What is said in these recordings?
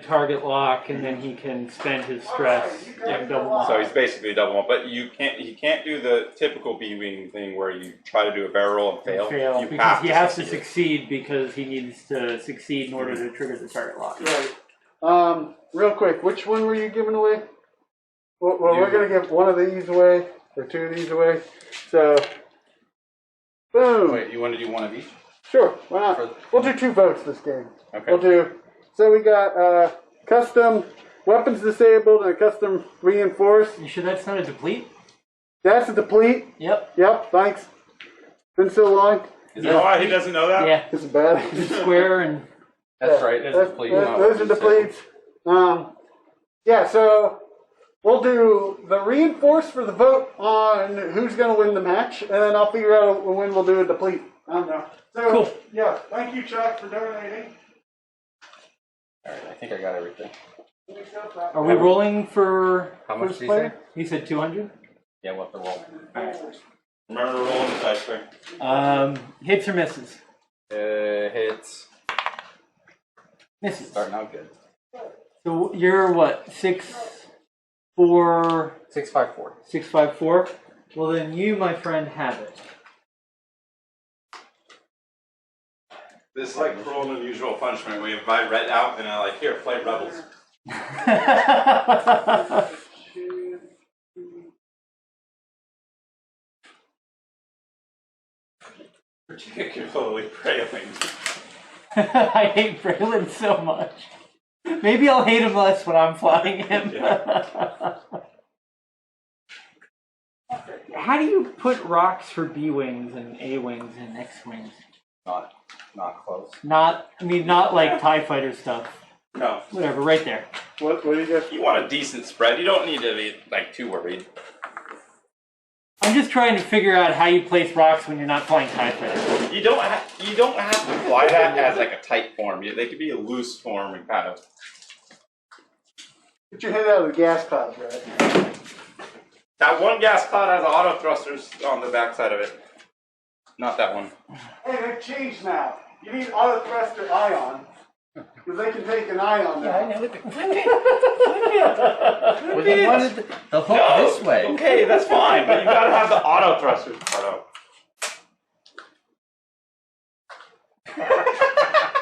target lock, and then he can spend his stress and double. So he's basically double one, but he can't do the typical B-wing thing where you try to do a barrel roll and fail. Because he has to succeed because he needs to succeed in order to trigger the target lock. Right. Real quick, which one were you giving away? Well, we're going to give one of these away, or two of these away. So, boom. Wait, you want to do one of each? Sure, why not? We'll do 2 votes this game. Okay. We'll do. So we got custom weapons disabled and a custom reinforced. You sure that's not a deplete? That's a deplete. Yep. Yep. Thanks. Been so long. Is that why he doesn't know that? Yeah. This is bad. Square and. That's right. That's deplete. Those are depletes. Yeah. So we'll do the reinforced for the vote on who's going to win the match, and then I'll figure out when we'll do a deplete. I don't know. So, cool. Yeah. Thank you, Chuck, for donating. All right, I think I got everything. Are we rolling for How much first did you player? say? You said 200? Yeah, we'll have to roll. All right. Remember to roll on the dice tray. Hits or misses? Hits. Misses. Starting out good. So you're what? 6'4". 654. 6'5'4". Well, then you, my friend, have it. This is like cruel and unusual punishment. We invite Rhett out and I here, play Rebels. Particularly Braylon. I hate Braylon so much. Maybe I'll hate him less when I'm flying him. Yeah. How do you put rocks for B-wings and A-wings and X-wings? Not close. Not like TIE fighter stuff. No. Whatever, right there. What do you get? You want a decent spread. You don't need to be like too worried. I'm just trying to figure out how you place rocks when you're not flying TIE fighter. You don't have to fly that as like a tight form. They could be a loose form and kind of. Get your head out of the gas clouds, right? That one gas cloud has auto thrusters on the backside of it. Not that one. Hey, they've changed now. You need auto thruster ion. Because they can take an ion now. Yeah, I know. Well, he wanted the hook this way. Okay, that's fine, but you gotta have the auto thrusters part out.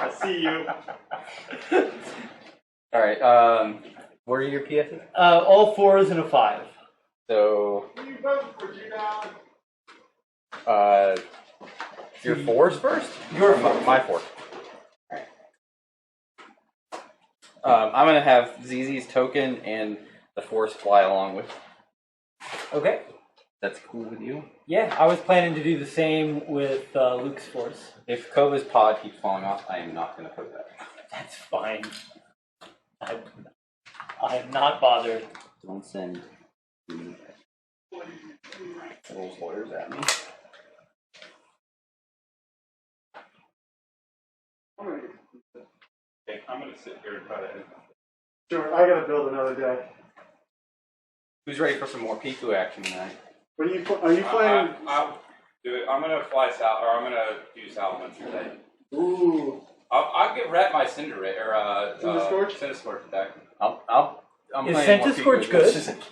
I see you. Alright, what are your PSs? All 4s and a 5. So, Who you voting for, G-Down? your 4s first? Your 4. My 4. Alright. I'm gonna have ZZ's token and the Force fly along with. Okay. That's cool with you? Yeah, I was planning to do the same with Luke's force. If Kova's pod keeps falling off, I am not gonna put that. That's fine. I am not bothered. Don't send those lawyers at me. Okay, I'm gonna sit here and try to. Sure, I gotta build another deck. Who's ready for some more Piku action tonight? What are you playing? I'll do it. I'm gonna fly Sal, or I'm gonna do Salomon today. Ooh. I'll give Rhett my Cinderate or Cinescorch? deck. I'm Is playing more Centiscorch Piku.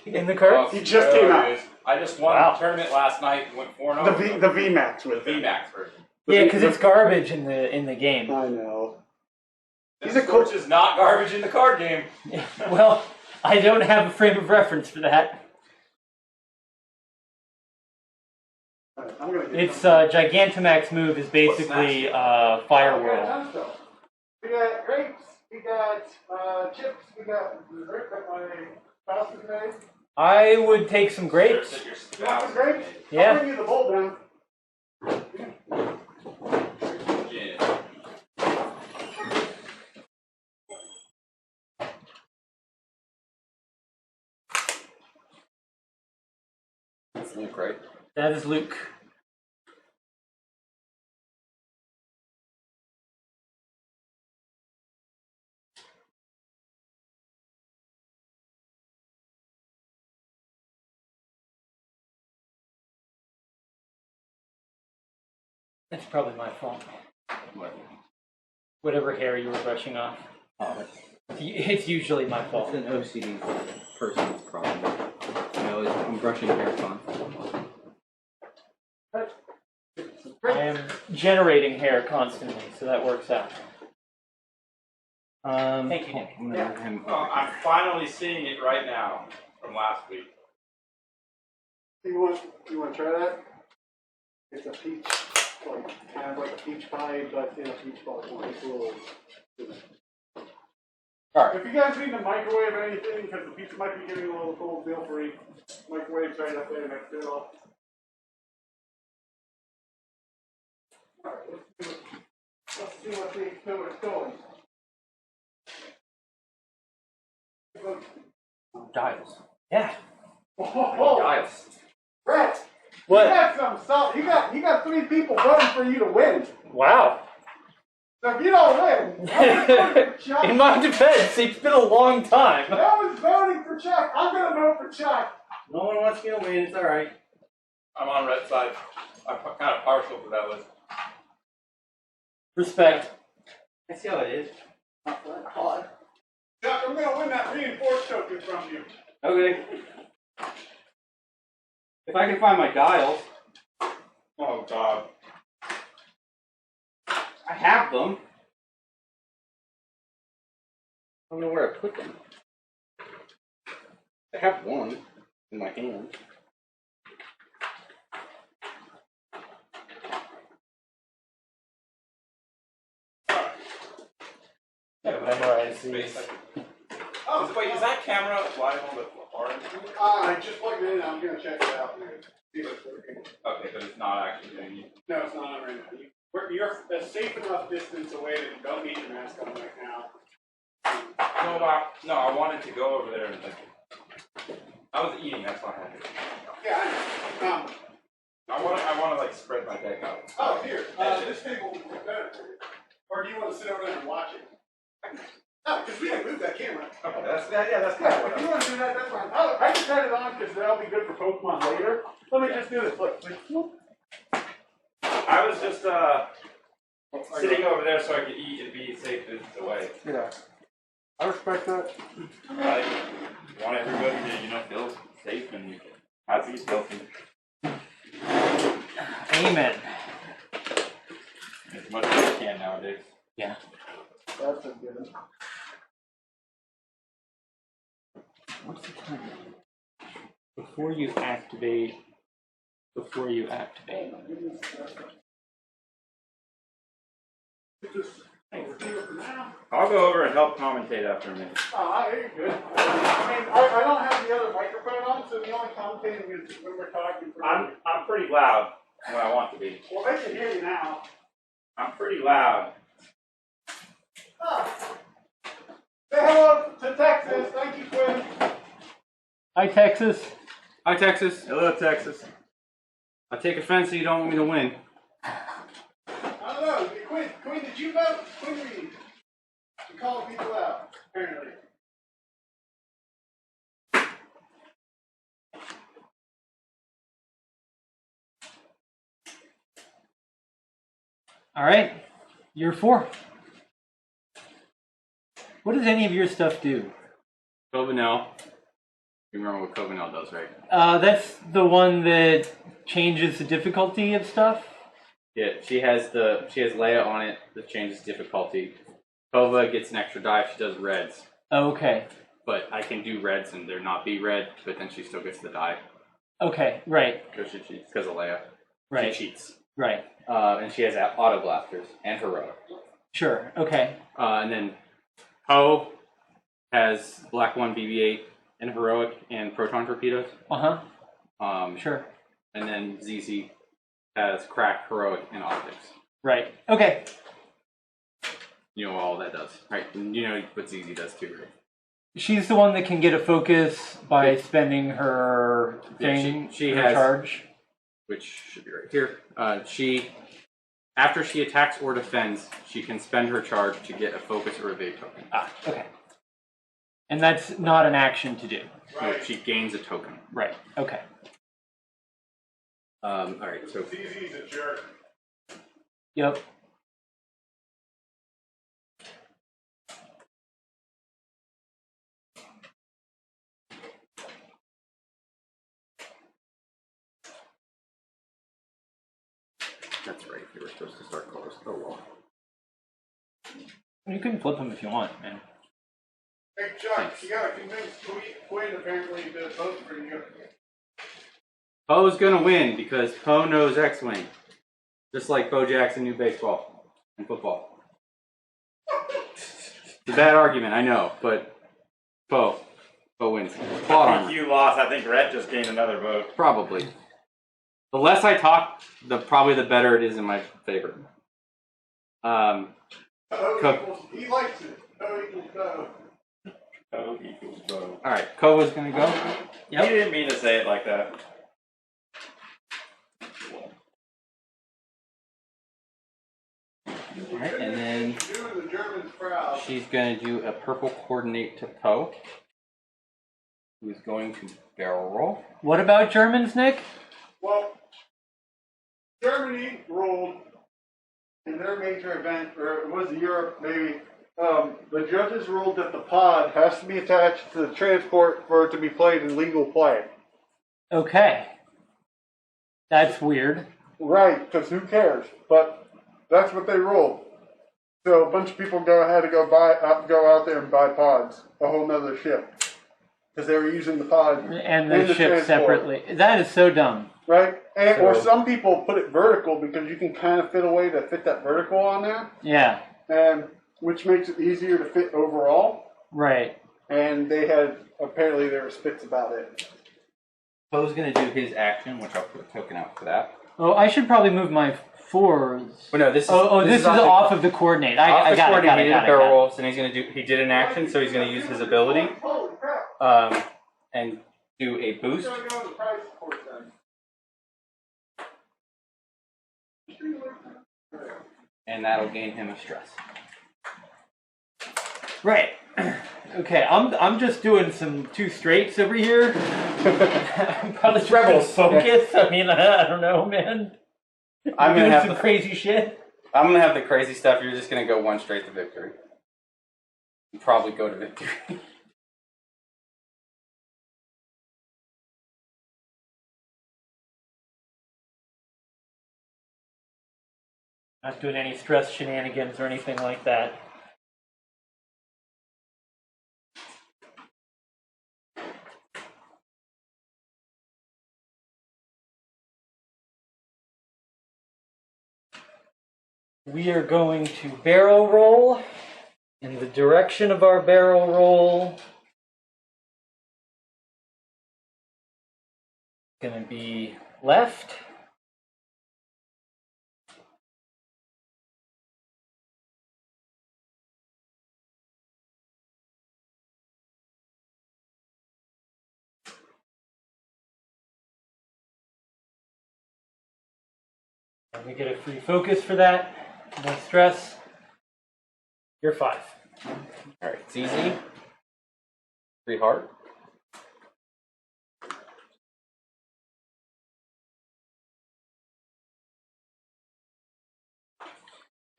good in the cards? He just came out. I just won Wow. the tournament last night. Went 4-0. The VMAX with the it. VMAX version. Yeah, because it's garbage in the game. I know. He's a coach is not garbage in the card game. Well, I don't have a frame of reference for that. Right, I'm gonna get Its Gigantamax move is basically Fire Whirl. We got grapes, we got chips, we got dessert that my spouse has made. I would take some grapes. You want some grapes? Yeah. I'll bring you the bowl down. Yeah. That's Luke, right? That is Luke. That's probably my fault. What? Whatever hair you were brushing off. Oh, that's It's usually my fault. It's an OCD person's problem. I'm brushing hair constantly. I am generating hair constantly, so that works out. Thank you, Nick. I'm finally seeing it right now from last week. You want to try that? It's a peach, like kind of like a peach pie, but in a peach ball form. It's a little. All right. If you guys need to microwave anything, because the pizza might be getting a little cold, feel free. Microwave's right up there next to it all. Alright, let's see what the experiments going. Dials. Yeah. Oh, Dials. Rhett! What? You got some stuff. You got 3 people voting for you to win. Wow. So if you don't win, I'm voting for Chuck. In my defense, it's been a long time. No one's voting for Chuck. I'm gonna vote for Chuck. No one wants me to win. It's all right. I'm on Rhett's side. I'm kind of partial to that list. Respect. I see how it is. Chuck, I'm gonna win that reinforced token from you. Okay. If I can find my dials, Oh God. I have them. I don't know where I put them. I have one in my hand. Yeah, memorize these. Oh, wait, is that camera live on the orange? I just plugged it in. I'm gonna check it out and see if it's working. Okay, but it's not actually doing it. No, it's not on right now. You're a safe enough distance away that you don't need your mask on right now. No, I wanted to go over there and I was eating. That's why I had to. Yeah, I want to like spread my deck out. oh, here. This table will be better for you. Or do you want to sit over there and watch it? No, because we didn't move that camera. Okay, that's kind of Yeah, what if you want to do that, that's fine. I can turn it on because that'll be good for Pokemon later. Let me just do this. Look. I was just sitting over there so I could eat and be safe distance away. Yeah. I respect that. I want everybody to, feel safe and happy, healthy. Amen. As much as I can nowadays. Yeah. That's a good one. What's the time? Before you activate. I'll go over and help commentate after a minute. Oh, you're good. I mean, I don't have the other microphone on, so the only commentating is when we're talking. I'm pretty loud when I want to be. Well, they can hear you now. I'm pretty loud. Say hello to Texas. Thank you, Quinn. Hi, Texas. Hi, Texas. Hello, Texas. I take offense that you don't want me to win. I don't know. Quinn, did you vote? Quinn Reed. You call people out, apparently. All right. You're 4. What does any of your stuff do? Covenel. You remember what Covenel does, right? That's the one that changes the difficulty of stuff. Yeah, she has Leia on it that changes difficulty. Kova gets an extra die if she does reds. Okay. But I can do reds and there not be red, but then she still gets the die. Okay, right. Because she cheats, because of Leia. Right. She cheats. Right. And she has auto blasters and heroic. Sure, okay. And then Poe has Black 1 BB-8 and heroic and proton torpedoes. Uh-huh. Sure. And then ZZ has crack, heroic, and optics. Right. Okay. You know what all that does, right? And you know what ZZ does too, right? She's the one that can get a focus by spending her thing, Yeah, she her has charge. Which should be right here. After she attacks or defends, she can spend her charge to get a focus or evade token. Ah, okay. And that's not an action to do. Right. So she gains a token. Right. Okay. All right. So ZZ's a jerk. Yep. That's right. You were supposed to start colors. Oh well. You can flip them if you want, man. Hey Chuck, you gotta convince Quinn apparently to vote for you. Poe's gonna win because Poe knows X-wing, just like Bo Jackson knew baseball and football. It's a bad argument, I know, but Poe wins. Plot I armor. think you lost. I think Rhett just gained another vote. Probably. The less I talk, probably the better it is in my favor. He likes it. O. Oh, equals vote. All right, Ko was gonna go. He didn't mean to say it like that. All right, and then Doing the Germans proud. she's gonna do a purple coordinate to Poe, who's going to barrel roll. What about Germans, Nick? Well, Germany ruled in their major event, or it was Europe maybe. The judges ruled that the pod has to be attached to the transport for it to be played in legal play. Okay. That's weird. Right, because who cares? But that's what they ruled. So a bunch of people had to go out there and buy pods, a whole nother ship, because they were using the pod And the ship transport. separately. That is so dumb. Right, and or So- some people put it vertical because you can kind of fit a way to fit that vertical on there, Yeah. and which makes it easier to fit overall. Right. And apparently there were spits about it. Poe's gonna do his action, which I'll put a token out for that. Oh, I should probably move my 4s. Well, no, this is This is off of the coordinate. I got it. He did a barrel roll, and he did an action, so he's gonna use his ability, Holy crap! and do a boost. Gotta go on the price report then. And that'll gain him a stress. Right. Okay, I'm just doing some 2 straights over here. I'm probably just gonna focus. I mean, I don't know, man. I'm gonna doing have some crazy shit. I'm gonna have the crazy stuff. You're just gonna go 1 straight to victory. You probably go to victory. Not doing any stress shenanigans or anything like that. We are going to barrel roll, and the direction of our barrel roll is going to be left. And we get a free focus for that. No stress. You're 5. All right, it's easy. 3 hard.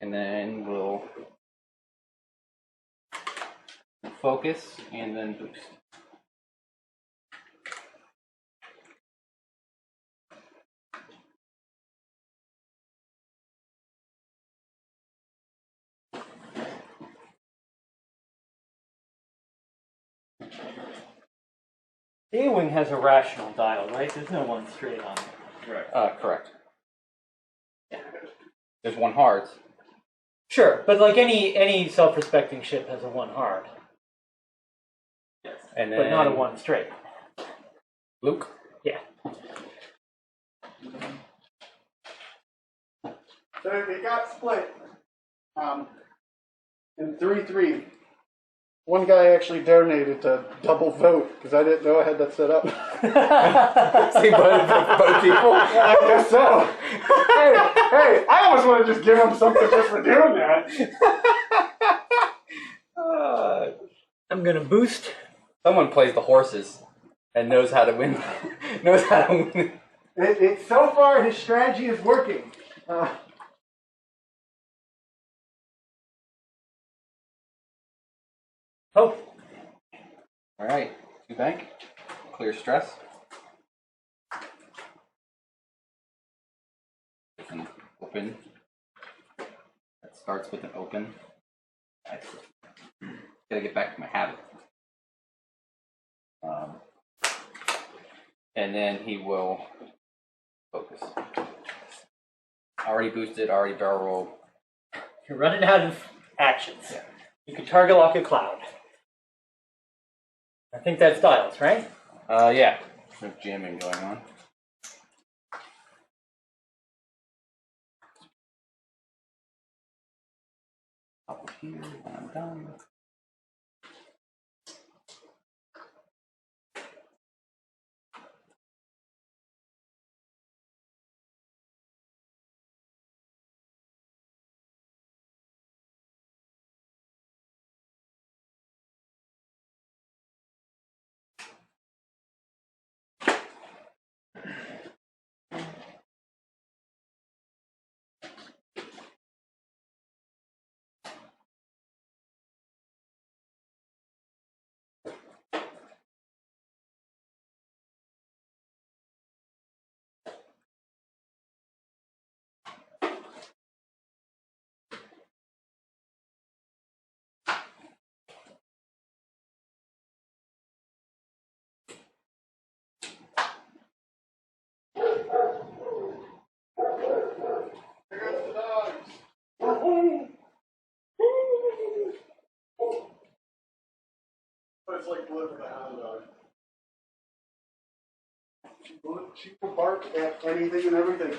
And then we'll focus and then boost. The A-wing has a rational dial, right? There's no one straight on it. Right. Correct. Yeah. There's 1 hard. Sure, but like any self-respecting ship has a 1 hard, Yes. And then but not a 1 straight. Luke. Yeah. So it got split in 3-3. One guy actually donated to double vote because I didn't know I had that set up. See, both people. I guess so. hey, I almost want to just give him something just for doing that. I'm gonna boost. Someone plays the horses and knows how to win. knows how to win. So far, his strategy is working. Oh, All right, 2 bank, clear stress. And we'll open. That starts with an open. Gotta get back to my habit. And then he will focus. Already boosted, already barrel rolled. You're running out of actions. Yeah. You can target lock a cloud. I think that's dials, right? Yeah. There's jamming going on. Up here, and I'm done. But it's like blood for the hound dog. She will bark at anything and everything.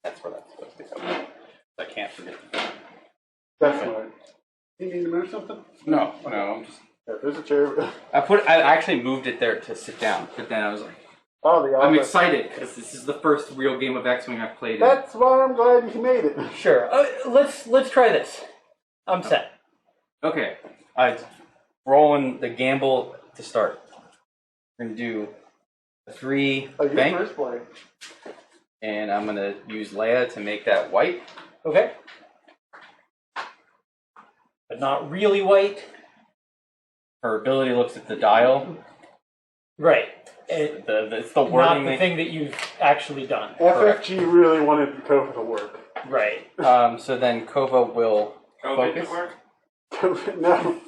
That's where that's supposed to go. I can't forget. Definitely. You need to move something? No, I'm just. Yeah, there's a chair. I actually moved it there to sit down, but then I was like, Oh, the I'm office. excited because this is the first real game of X-wing I've played in. That's why I'm glad you made it. Sure. Let's try this. I'm set. Okay, rolling the gamble to start. We're gonna do a 3 Oh, you're bank, first play. and I'm gonna use Leia to make that white. Okay. But not really white. Her ability looks at the dial. Right. It's the Not wording. the thing that you've actually done. FFG really wanted Kova to work. Right. So then Kova will COVID focus. to work? COVID, no.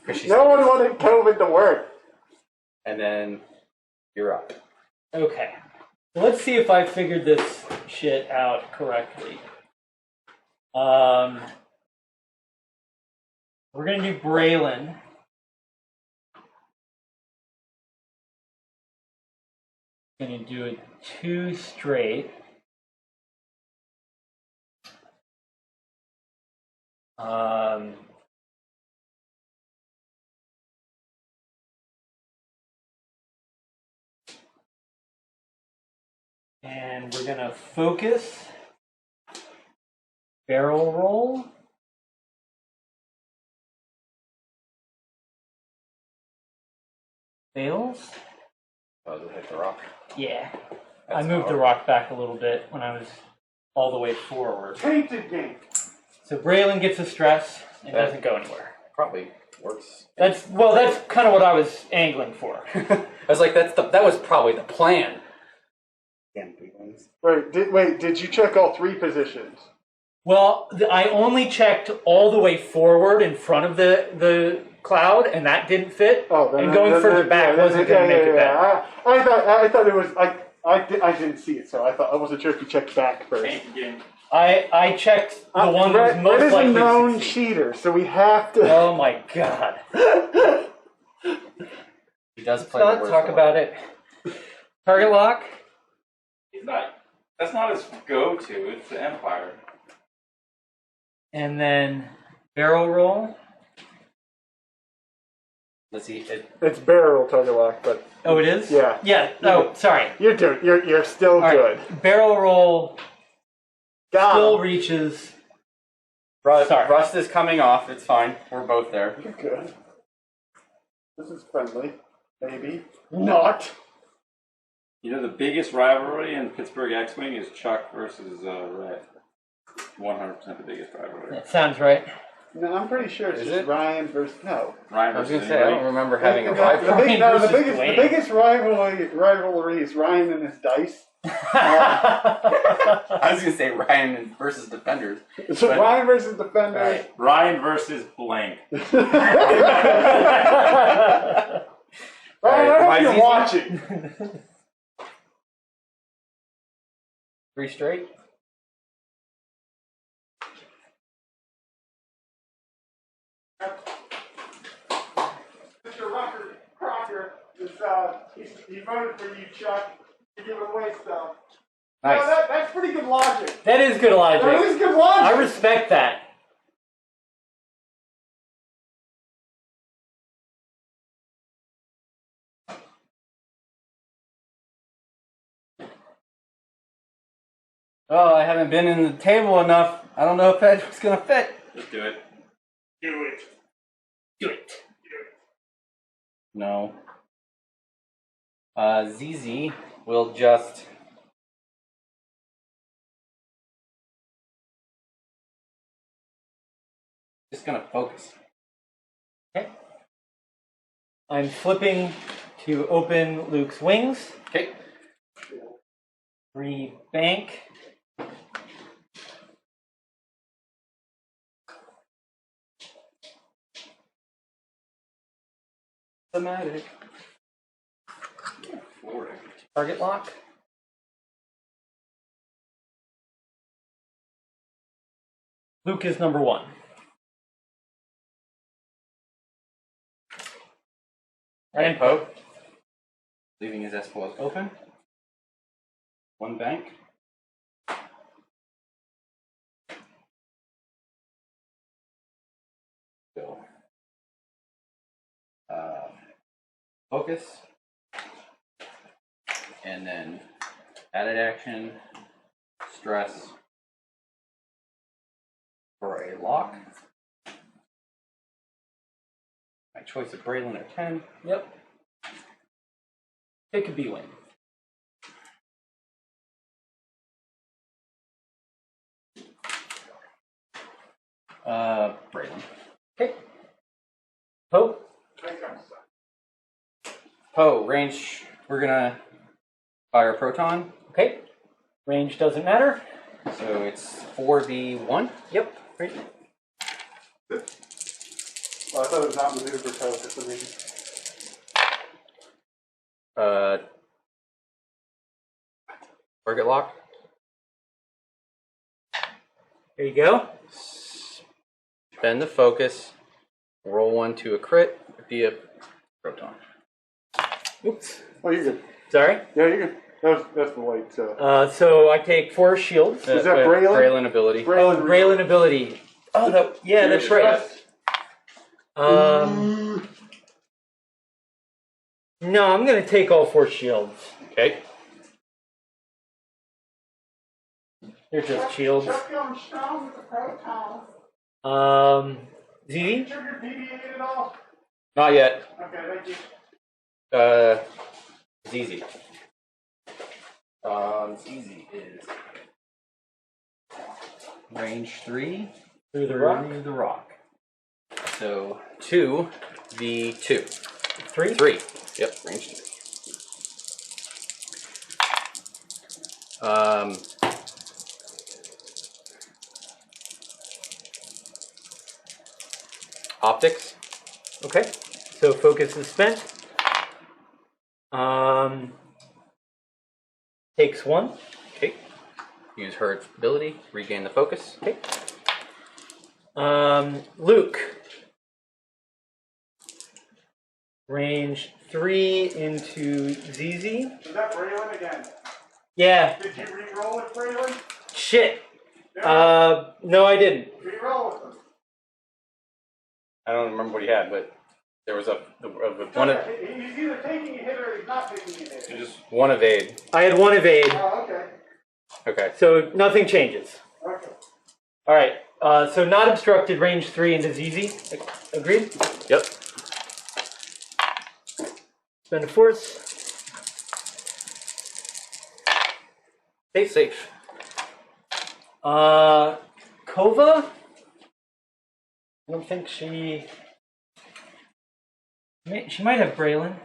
'Cause she's- No one wanted COVID to work. And then you're up. Okay. Let's see if I figured this shit out correctly. We're gonna do Braylon. Gonna do it 2 straight. And we're gonna focus, barrel roll. Fails. Oh, it'll hit the rock. Yeah. I That's moved the powerful. rock back a little bit when I was all the way forward. Tainted game. So Braylon gets a stress and That- doesn't go anywhere. Probably works. That's kind of what I was angling for. I was like, that was probably the plan. Damn big ones. Did you check all 3 positions? Well, I only checked all the way forward in front of the cloud, and that didn't fit. Oh, then and going further back wasn't going to make it better. I thought it was I didn't see it, so I wasn't sure if you checked back first. Paint game. I checked the one that was Rhett most is a likely known to succeed. cheater, so we have to. Oh my god. He does Let's play the not worst talk one. about it. Target lock. He's not. That's not his go-to. It's the Empire. And then barrel roll. Let's see. It's barrel target lock, but Oh, it is? Yeah. Yeah. Oh, sorry. you're still All good. right. Barrel roll Got still him. reaches. Rust, Sorry. Rust is coming off. It's fine. We're both there. You're good. This is friendly, maybe not. You know, the biggest rivalry in Pittsburgh X-Wing is Chuck versus Rhett. 100% the biggest rivalry. That sounds right. No, I'm pretty sure it's Is just it? Ryan versus no. Ryan I was versus gonna say I don't anybody. remember having a The rivalry. big- no, the versus biggest, the Dwayne. biggest rivalry is Ryan and his dice. I was gonna say Ryan versus defenders. So But- Ryan versus defenders. Right. Ryan versus blank. Ryan, I hope you're watching. 3 straight. Mr. Rucker Crocker is he voted for you, Chuck, to give away stuff. Nice. No, that's pretty good logic. That is good logic. That is good I logic. respect that. Oh, I haven't been in the table enough. I don't know if Ed's gonna fit. Let's do it. Do it. Do it. No. ZZ will just gonna focus. Okay. I'm flipping to open Luke's wings. Okay. Rebank. Thematic. Target lock. Luke is number 1. And Poe. Leaving his S-Pulse open. 1 bank. Go. Focus. And then added action, stress for a lock. My choice of Braylon or 10. Yep. Pick a B-wing. Braylon. Okay. Poe. Poe, range, we're gonna fire a proton, Okay. Range doesn't matter. so it's 4v1. Yep. Great. Well, I thought it was not maneuver code for some reason. Target lock. There you go. Bend the focus. Roll 1 to a crit via proton. Oops. Oh, you're good. Sorry. Yeah, you're good. That's the light. So I take 4 shields. Is that Braylon? Braylon ability. Oh, Braylon ability. Oh, yeah, that's right. No, I'm gonna take all 4 shields. Okay. They're just shields. Chuck going strong with the proton. ZZ? Trigger deviated at all? Not yet. Okay, thank you. ZZ. ZZ is range 3 Through the rock. through the rock. So 2v2. 3? 3. Yep, range 3. Optics. Okay. So focus is spent. Takes 1. Okay. Use her ability, regain the focus. Okay. Luke. Range 3 into ZZ. Is that Braylon again? Yeah. Did you re-roll with Braylon? Shit. No, I didn't. Re-roll with him. I don't remember what he had, but there was one of He's either taking a hit or he's not taking a hit. Just one evade. I had 1 evade, Oh, okay. Okay. so nothing changes. Okay. All right. So not obstructed. Range 3 into ZZ. Agreed. Yep. Spend a force. Safe. Kova don't think she might have Braylon.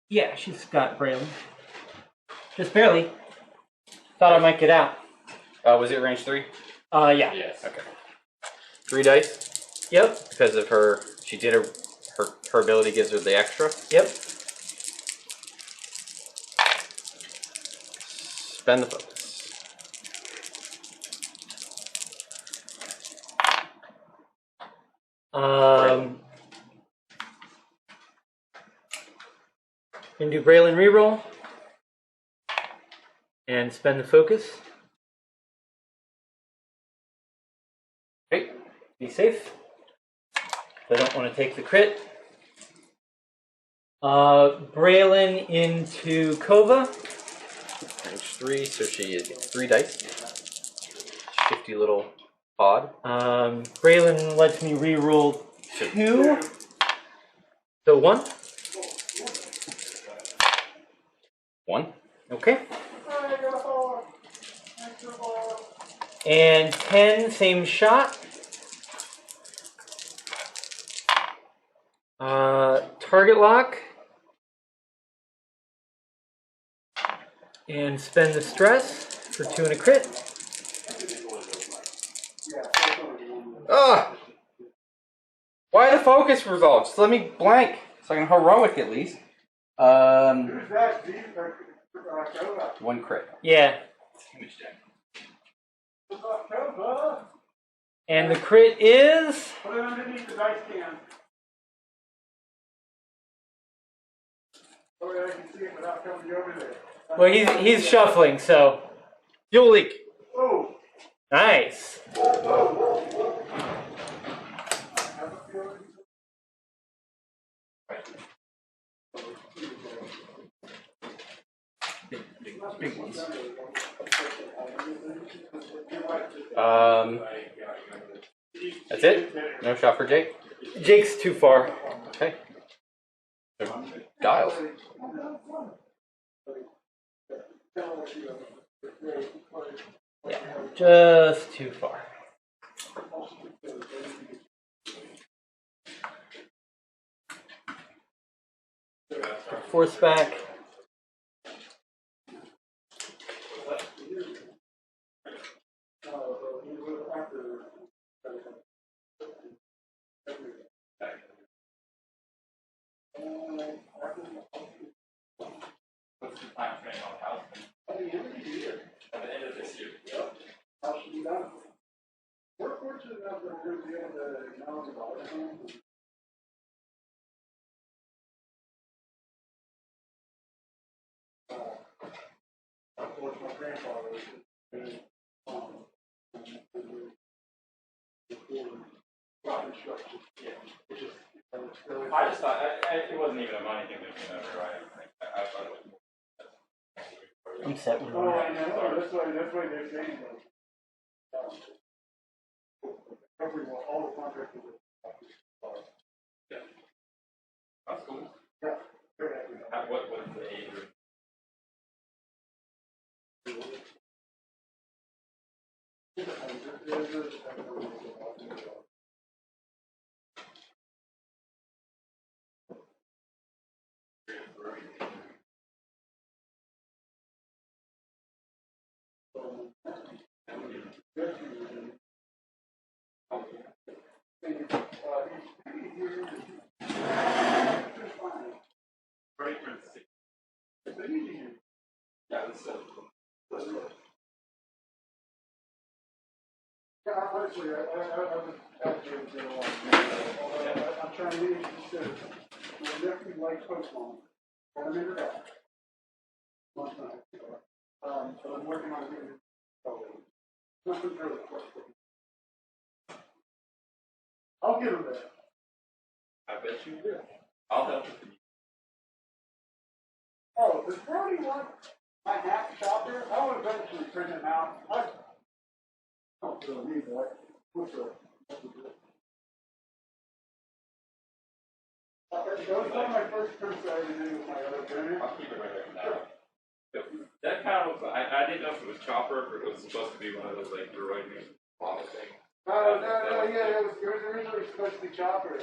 Yeah, she's got Braylon. Just barely. Thought I might get out. Was it range 3? Yeah. Yes. Okay. 3 dice? Yep. Because of her, she did her ability gives her the extra. Yep. Spend the focus. Can do Braylon reroll and spend the focus. Okay. Be safe. I don't want to take the crit. Braylon into Kova. Range 3, so she gets 3 dice. Shifty little pod. Braylon lets me reroll 2. So 1. 1. Okay. And 10, same shot. Target lock. And spend the stress for 2 and a crit. Ah! Why the focus results? Just let me blank so I can heroic at least. 1 crit. Yeah. And the crit is Put it underneath the dice can. So that I can see it without coming over there. well. He's shuffling, so fuel leak. Oh. Nice. Big ones. That's it? No shot for Jake? Jake's too far. Okay. Dials. Yeah, just too far. Force back. What's the time frame on the house? At the end of the year. At the end of this year. Yep. How should be done? We're fortunate enough that we're going to be able to acknowledge about it. Of course, my grandfather was I just thought it wasn't even a money thing to me, right? I thought it was. I'm set with oh, one. I know. That's why they're saying that. Covering all the contractors. Yeah. That's cool. Yeah. Very happy. What was the age group? Yeah, this is Yeah, honestly, I was advocating for a long time. I'm trying to be considered. My nephew likes Pokemon. I'm into that. But I'm working on getting it. Nothing really frustrating. I'll get him there. I bet you will. I'll help you. Oh, does Brody want my hat chopper? I will eventually print him out. I don't really need that. That was one of my first prints I ever did with my other printer. I'll keep it right there now. That kind of looks. I didn't know if it was chopper or if it was supposed to be one of those like droid things. promising. No, yeah, it was originally supposed to be chopper.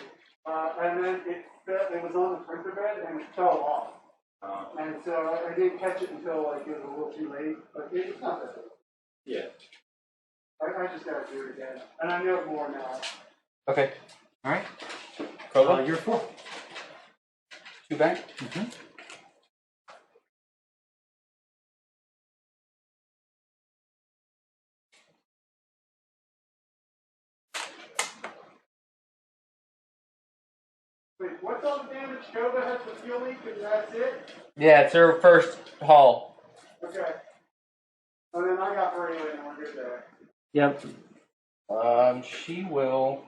And then it was on the printer bed and it fell off. And so I didn't catch it until like it was a little too late. But it's not that big. Yeah. I just gotta do it again. And I know more now. Okay. All right. Kobo, You're 4. 2 bank. Wait, what's all the damage? Kova has the fuel leak and that's it? Yeah, it's her first haul. Okay. And then I got Braylon and we're good there. Yep. She will.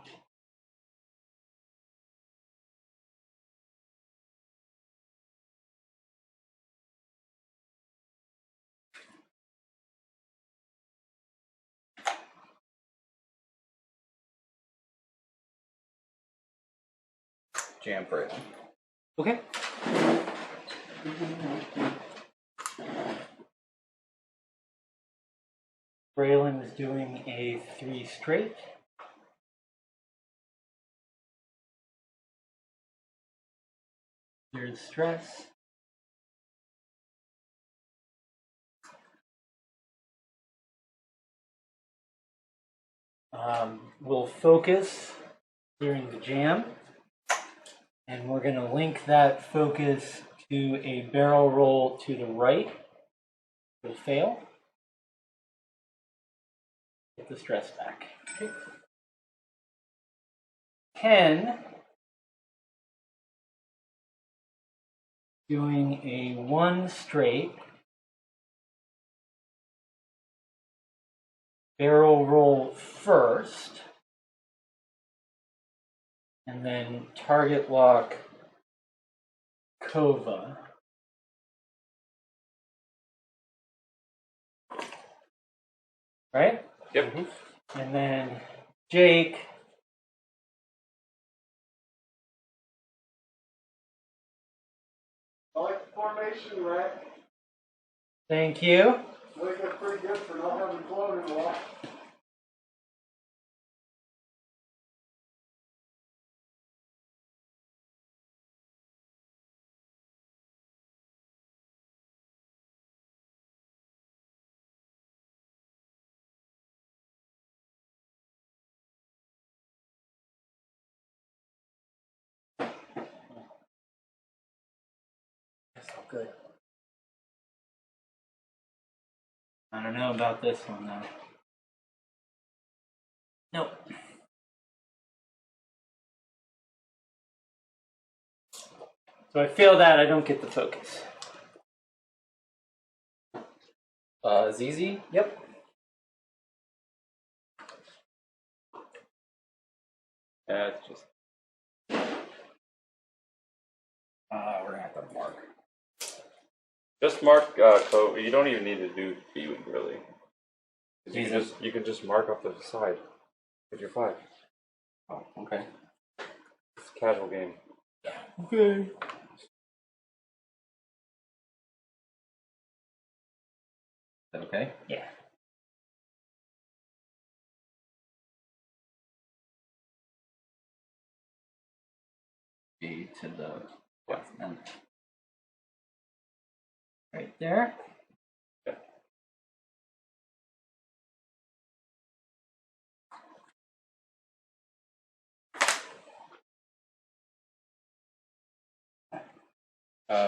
Jam for it. Okay. Braylon is doing a 3 straight. There's stress. We'll focus during the jam. And we're going to link that focus to a barrel roll to the right. Will fail. Get the stress back. Okay. 10. Doing a 1 straight. Barrel roll first. And then target lock Kova. Right? Yep. And then Jake. I like the formation, Rhett. Thank you. I think that's pretty good for not having flown in a while. That's all good. I don't know about this one though. Nope. So I fail that, I don't get the focus. ZZ. Yep. It's just. We're gonna have to mark. Just mark code. You don't even need to do B really. You can just mark off the side with your 5. Oh, okay. It's a casual game. Okay. Is that okay? Yeah. B to the left end. Right there. Yeah.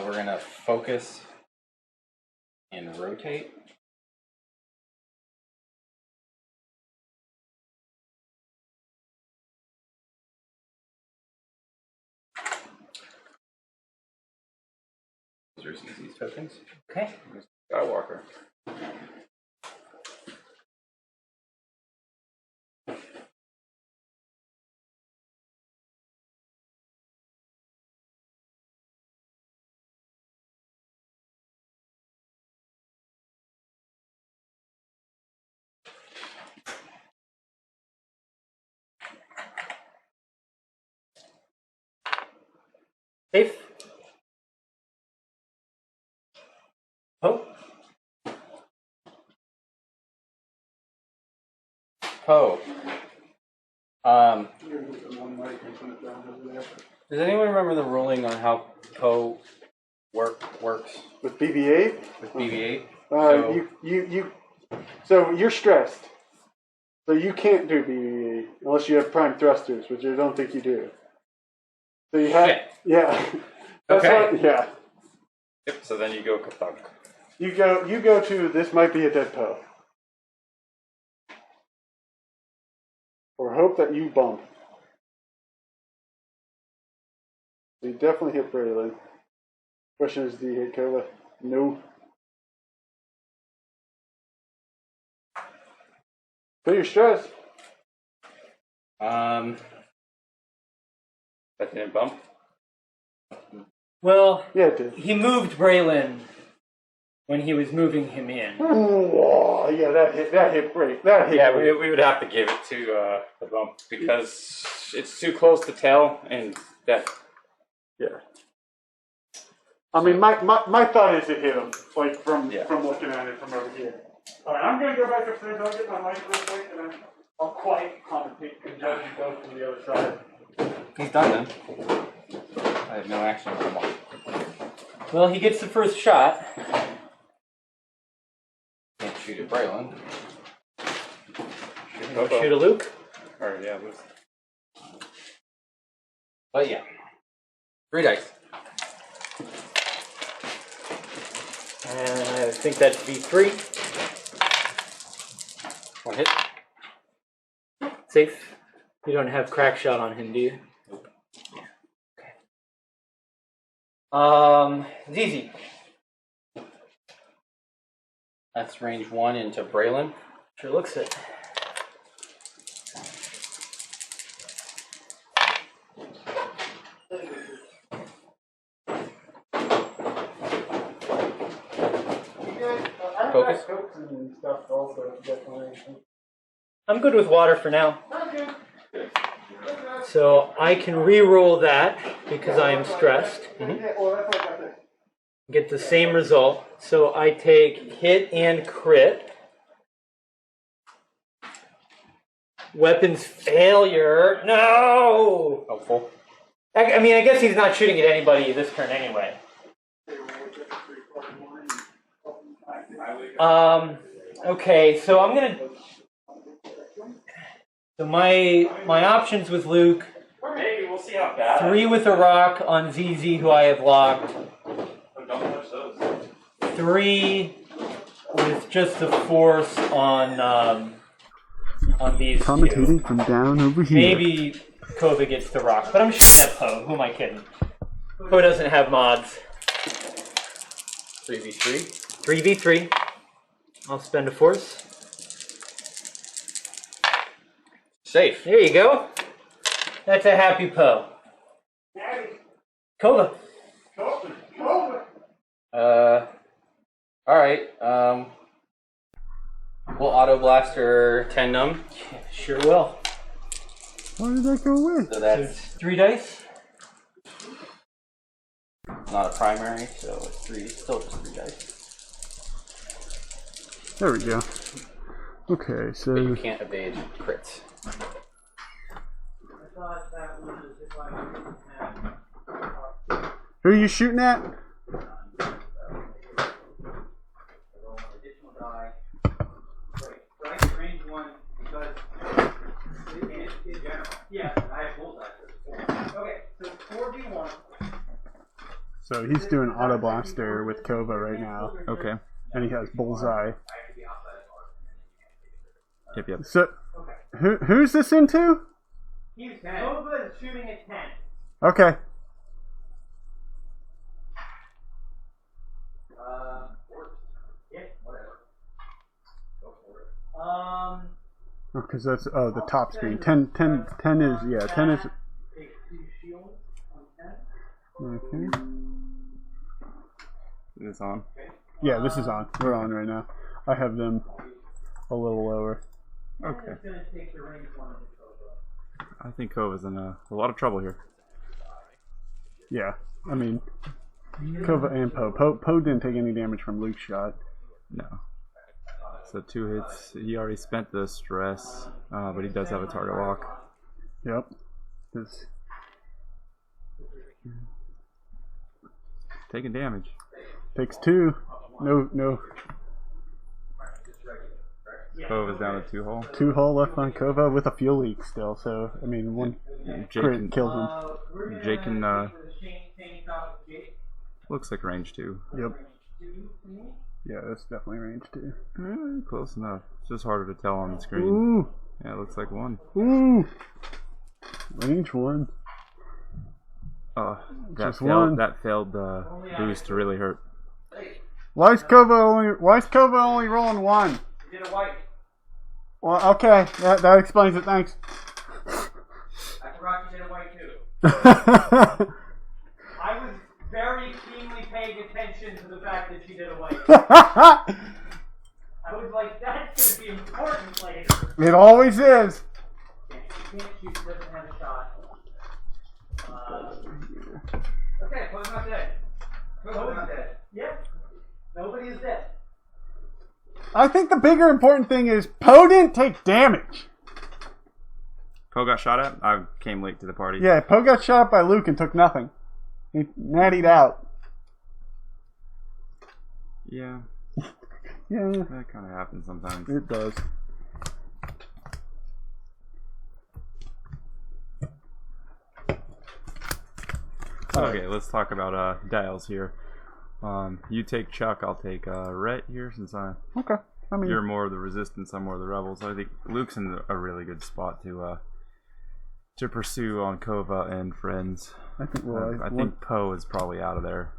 We're gonna focus and rotate. Those are ZZ's tokens. Okay. Skywalker. Safe. Oh. Poe. Does anyone remember the ruling on how Poe works With BB-8? with BB-8? So you're stressed. So you can't do BB-8 unless you have prime thrusters, which I don't think you do. So you have, Shit. yeah. That's Okay. what, yeah. Yep. So then you go kathunk. You go to this might be a dead Poe. Or hope that you bump. You definitely hit Braylon. Question is, do you hit Kova? No. Put your stress. That didn't bump. Well, Yeah, it did. he moved Braylon when he was moving him in. Oh, yeah, that hit Braylon. That hit Yeah, Braylon. we would have to give it to the bump because it's too close to tell and that. Yeah. I mean, my thought is it hit him, like from looking at it from over here. All right, I'm gonna go back upstairs. I'll get my mic real quick, and then I'll quiet commentate and judge you both from the other side. He's done then. I have no action from him. Well, he gets the first shot. Can't shoot at Braylon. Shoot a Luke. Or yeah, Luke. But yeah. 3 dice. And I think that's V3. 1 hit. Safe. You don't have crack shot on him, do you? Nope. ZZ. That's range 1 into Braylon. Sure looks it. Focus. I'm good with water for now. So I can re-roll that because I am stressed. Get the same result. So I take hit and crit. Weapons failure. No! Helpful. I mean, I guess he's not shooting at anybody this turn anyway. Okay, so I'm gonna. So my options with Luke. Maybe we'll see how bad. 3 with a rock on ZZ, who I have locked. Don't touch those. 3 with just the force on these Commentating two. from down over here. Maybe Kova gets the rock, but I'm shooting at Poe. Who am I kidding? Poe doesn't have mods. 3v3. 3v3. I'll spend a force. Safe. There you go. That's a happy Poe. Kova. Alright. We'll auto blaster 10 num. Sure will. Why did that go away? So So that's it's 3 dice. not a primary, so it's 3, still just 3 dice. There we go. Okay, But so you can't evade crits. who are you shooting at? So he's doing auto blaster with Kova right now. Okay. And he has bullseye. Yep. So who's this into? Kova is shooting at 10. Okay. Because that's the top screen. 10 is yeah. 10 is okay. Is this on? Yeah, this is on. We're on right now. I have them a little lower. Okay. I think Kova's in a lot of trouble here. Yeah, I mean, Kova and Poe. Poe didn't take any damage from Luke's shot. No. So 2 hits. He already spent the stress, but he does have a target lock. Yep. This. Taking damage. Takes 2. No. Cove is down to 2 hull. 2 hull left on Kova with a fuel leak still. So I mean, 1 crit kills him. Jake can, looks like range 2. Yep. Yeah, that's definitely range 2. Close enough. It's just harder to tell on the screen. Ooh. Yeah, it looks like 1. Ooh. Range 1. That Just 1. failed boost really hurt. Why is Kova only rolling 1? You did a white. Well, okay, that explains it. Thanks. I forgot you did a white too. I was very keenly paying attention to the fact that she did a white. I was like, that's gonna be important later. It always is. You can't shoot, doesn't have a shot. Okay, Poe's not dead. Poe's not dead. Yep. Nobody is dead. I think the bigger important thing is Poe didn't take damage. Poe got shot at? I came late to the party. Yeah, Poe got shot by Luke and took nothing. He nattied out. Yeah. Yeah, That kind of happens sometimes. it does. Okay, let's talk about dials here. You take Chuck, I'll take Rhett here since Okay. I mean, you're more of the resistance, I'm more of the rebels. I think Luke's in a really good spot to pursue on Kova and friends. I think I think Poe is probably out of there.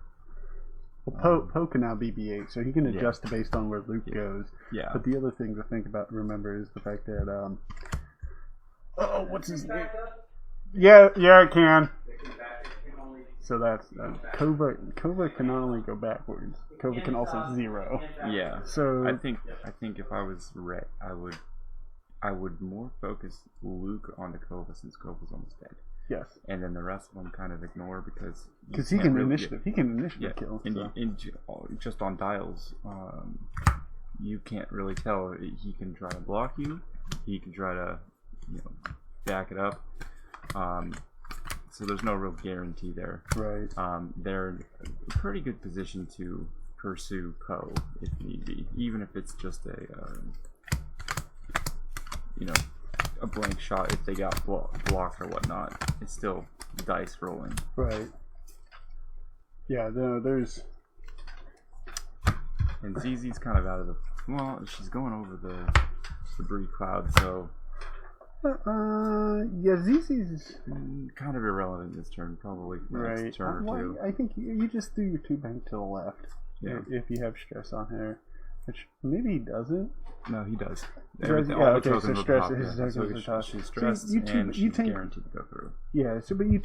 Poe can now be BB-8, so he can adjust based on where Luke goes. Yeah. But the other thing to remember is the fact that what's his name? Yeah, it can. So that's Kova can not only go backwards. Kova can also 0. Yeah. So I think if I was Rhett, I would more focus Luke on the Kova since Kova's almost dead. yes, And then the rest of them kind of ignore because he can initiative. He can initiative Yeah, kill. and So. just on dials, you can't really tell. He can try to block you. He can try to, back it up. So there's no real guarantee there. Right. They're in a pretty good position to pursue Poe if need be, even if it's just a blank shot. If they got blocked or whatnot, it's still dice rolling. Right. Yeah. No, there's. And ZZ's kind of out of the. Well, she's going over the debris cloud, so. Yeah, ZZ's kind of irrelevant this turn, probably. right. Next turn or two. I think you just do your 2 bank to the left. Yeah. If you have stress on her, which maybe he doesn't. No, he does. Okay, so stress is she's stressed and she's guaranteed to go through. Yeah, so but you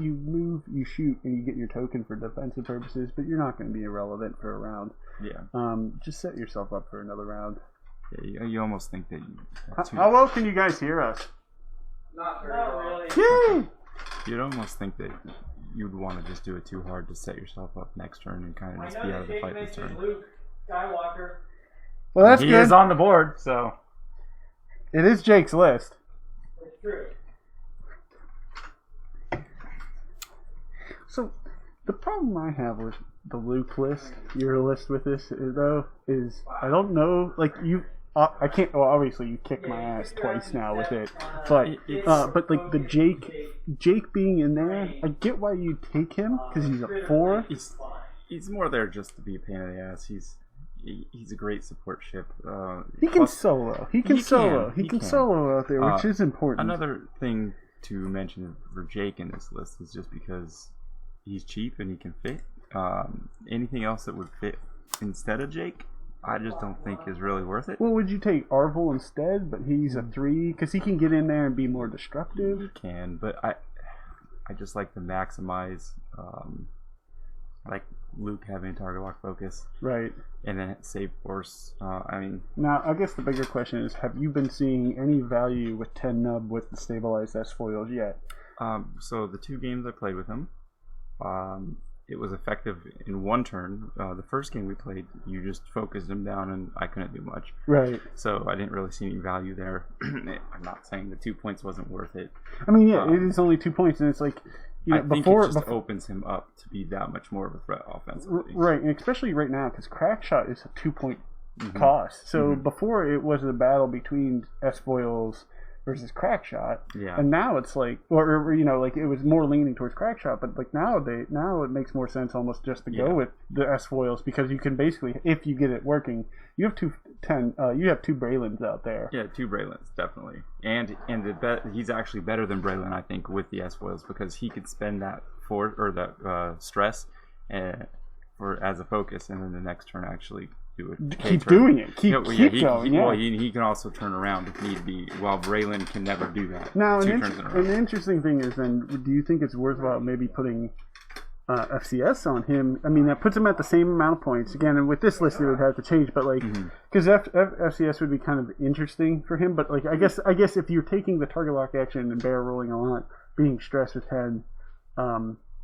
move, you shoot, and you get your token for defensive purposes, but you're not going to be irrelevant for a round. Yeah. Just set yourself up for another round. Yeah, you almost think that How well can you guys hear us? Not really. Yay! You'd almost think that you'd want to just do it too hard to set yourself up next turn and kind of just be out of the fight this turn. Luke Skywalker. Well, that's He good. is on the board, so. It is Jake's list. It's true. So, the problem I have with the Luke list, your list with this, is I don't know, like, I can't, well, obviously you kicked my ass twice now with it, but like, the Jake being in there, I get why you take him, because he's a 4. He's more there just to be a pain in the ass. He's a great support ship. He can solo. He can solo out there, which is important. Another thing to mention for Jake in this list is just because he's cheap and he can fit. Anything else that would fit instead of Jake, I just don't think is really worth it. Well, would you take Arvel instead? But he's a 3 because he can get in there and be more destructive. He can, but I just like to maximize, like Luke having target lock focus, right? And then save force. Now I guess the bigger question is: have you been seeing any value with 10 nub with the stabilized S foils yet? So the 2 games I played with him, it was effective in one turn. The first game we played, you just focused him down, and I couldn't do much. Right. So I didn't really see any value there. I'm not saying the 2 points wasn't worth it. I mean, yeah, it is only 2 points, and it's like, you know, I think it just opens him up to be that much more of a threat offensively. Right, and especially right now, because Crackshot is a 2-point cost. So before it was a battle between S-Foils versus Crackshot, and now it's like, or you know, like it was more leaning towards Crackshot, but like now it makes more sense almost just to go with the S-Foils, because you can basically, if you get it working, you have two Braylons out there. Yeah, 2 Braylons, definitely. And he's actually better than Braylon, I think, with the S-Foils, because he could spend that force or that stress as a focus, and then the next turn actually do it. Keep doing it. Keep going. Well, he can also turn around if need be, while Braylon can never do that. Now, an interesting thing is, then, do you think it's worthwhile maybe putting FCS on him? I mean, that puts him at the same amount of points. Again, and with this list, it would have to change, but like, because FCS would be kind of interesting for him. But like, I guess if you're taking the target lock action and barrel rolling a lot, being stressed with 10,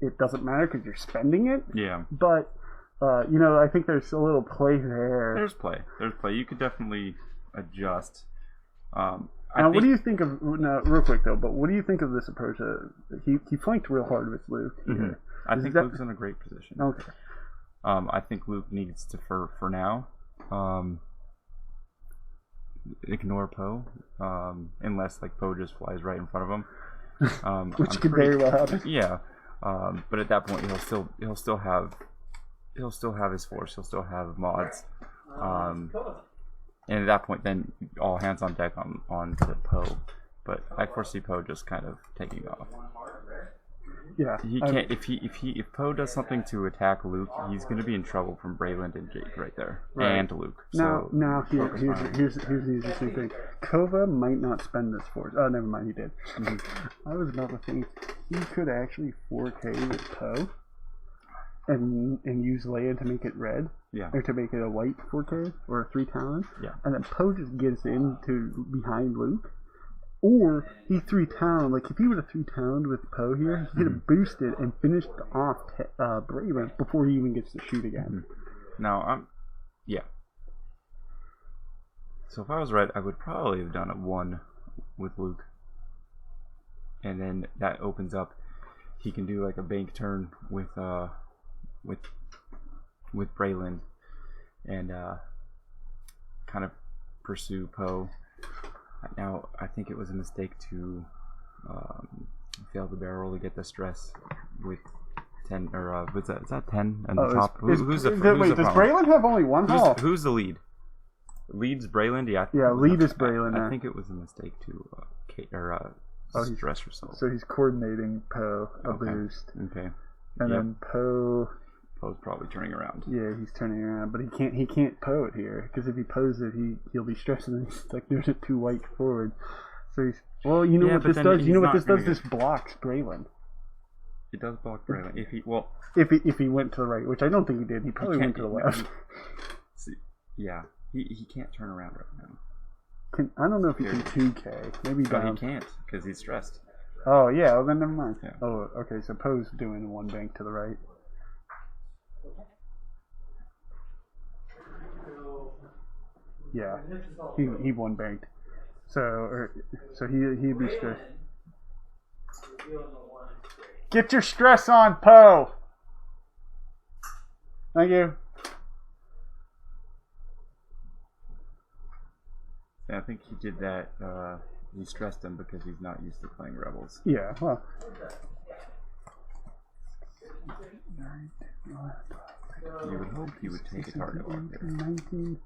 it doesn't matter because you're spending it. Yeah. But you know, I think there's a little play there. There's play. You could definitely adjust. What do you think of? Now, real quick though, but what do you think of this approach? He flanked real hard with Luke here. I think Luke's in a great position. Okay. I think Luke needs to, for now, ignore Poe, unless like Poe just flies right in front of him, which could very well happen. Yeah, but at that point he'll still have his force. He'll still have mods, and at that point, then all hands on deck on to Poe. But I foresee Poe just kind of taking off. Yeah, he can't. If Poe does something to attack Luke, he's going to be in trouble from Braylon and Jake right there, and Luke. Now here's the interesting thing. Kova might not spend this force. Oh, never mind, he did. I was about to think he could actually 4K with Poe, and use Leia to make it red, or to make it a white 4K or a 3 talon, and then Poe just gets into behind Luke. Or he 3 talon, like if he would have 3 taloned with Poe here, he could have boosted and finished off Braylon before he even gets to shoot again. Now, so if I was right, I would probably have done a 1 with Luke. And then that opens up, he can do like a bank turn with Braylon and kind of pursue Poe. Now, I think it was a mistake to fail the barrel to get the stress with 10, or is that 10 on the top? Who's the wait, does Braylon have only one hull? Who's the lead? Lead's Braylon? Yeah, lead is Braylon. I think it was a mistake to stress yourself. So he's coordinating Poe a boost. Okay. And then Poe's probably turning around. Yeah, he's turning around, but he can't Poe it here, because if he Poes it, he'll be stressing, and he's like doing it too white forward. So he's what this does. You know what this does? This blocks Braylon. It does block Braylon. If he went to the right, which I don't think he did. He probably went to the left. He can't turn around right now. I don't know if he can 2K. Maybe he can't because he's stressed. Oh yeah, well then never mind. Yeah. Oh, okay. So Poe's doing 1 bank to the right. Yeah, he 1 banked. So he'd be stressed. Get your stress on, Poe. Thank you. Yeah, I think he did that. He stressed him because he's not used to playing Rebels. Yeah, well. You would hope he would take a target lock there. 19.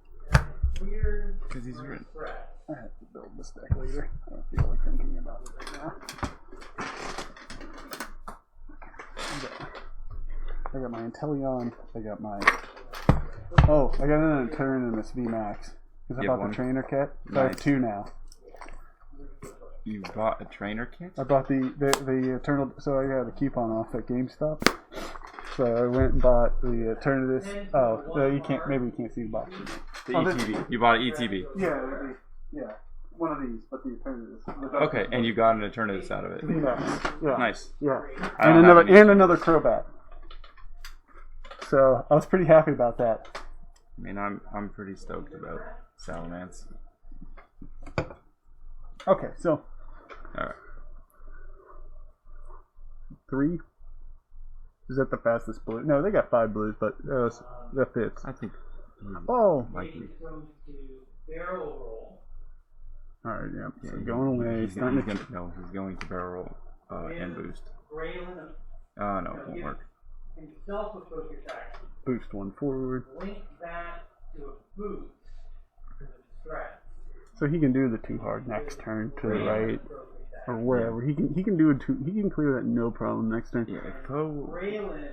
Because he's written. I have to build this deck later. I don't feel like thinking about it right now. I got my Intellion. I got my. Oh, I got an turn in this VMAX. Because I bought the trainer kit. So I have 2 now. You bought a trainer kit? I bought the Eternal. So I got a coupon off at GameStop. So I went and bought the Eternatus. Oh, you can't. Maybe you can't see the box. The ETB. You bought an ETB. Yeah. One of these, but the Eternatus. Okay, and you got an Eternatus out of it. Yeah. Nice. Yeah. And another Crobat. so I was pretty happy about that. I mean, I'm pretty stoked about Salamence. Okay, so Alright. 3. Is that the fastest blue? No, they got 5 blues, but that fits. I think. Oh. Likely. Going to barrel roll. Alright, yeah. So going away. He's going to barrel roll and boost. Braylon, No, it won't work. himself a focus action. Boost 1 forward. Link that to a boost for the distract. So he can do the 2 hard next turn to the right or wherever. He can do it. He can clear that no problem next turn. Yeah, if Poe. Braylon,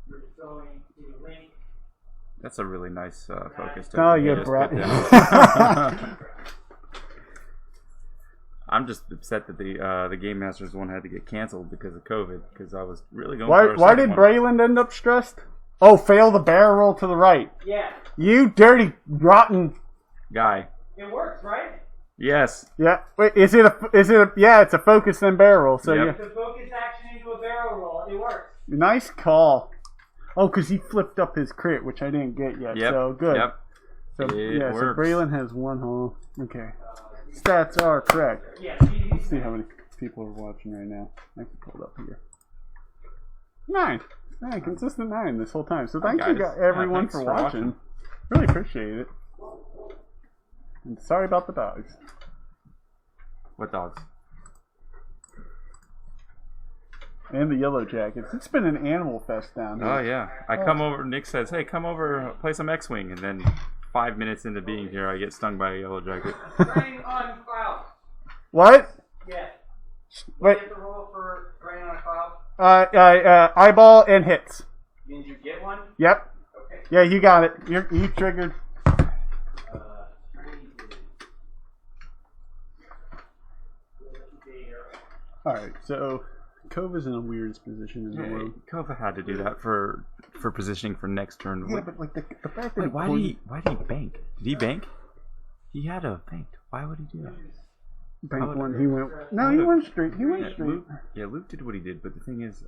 you're going to link. That's a really nice focus. Oh, yeah, just Brad. put down. I'm just upset that the Game Masters one had to get canceled because of COVID. Because I was really going. Why did Braylon end up stressed? Oh, fail the barrel roll to the right. Yeah, You dirty, rotten. Guy? it works, right? Yes. Yeah. Wait, is it a? Yeah, it's a focus then barrel roll. So Yep. yeah. It's a focus action into a barrel roll. It works. Nice call. Oh, because he flipped up his crit, which I didn't get yet. Yep. So good. Yep. So It yeah, so works. Braylon has 1 hole. Okay. Stats are correct. Yeah, Let's see how many people are watching right now. I can pull it up here. 9. 9, consistent 9 this whole time. So thank you guys. everyone Thanks for for watching. Really appreciate it. And sorry about the dogs. What dogs? And the yellow jackets. It's been an animal fest down here. Oh yeah. I come over. Nick says, "Hey, come over, play some X-wing," and then 5 minutes into being here, I get stung by a yellow jacket. Drain on cloud. What? Yeah. Wait. You have to roll for drain on a cloud. Eyeball and hits. Means you get one. Yep. Okay. Yeah, you got it. You triggered. Alright, so Cove is in a weird position in the world. Kova had to do that for positioning for next turn. Yeah, but like the fact that Wait, why did he bank? Did he bank? He had a bank. Why would he do that? bank one, he went. No, he went straight. He went Yeah, straight. Luke did what he did, but the thing is,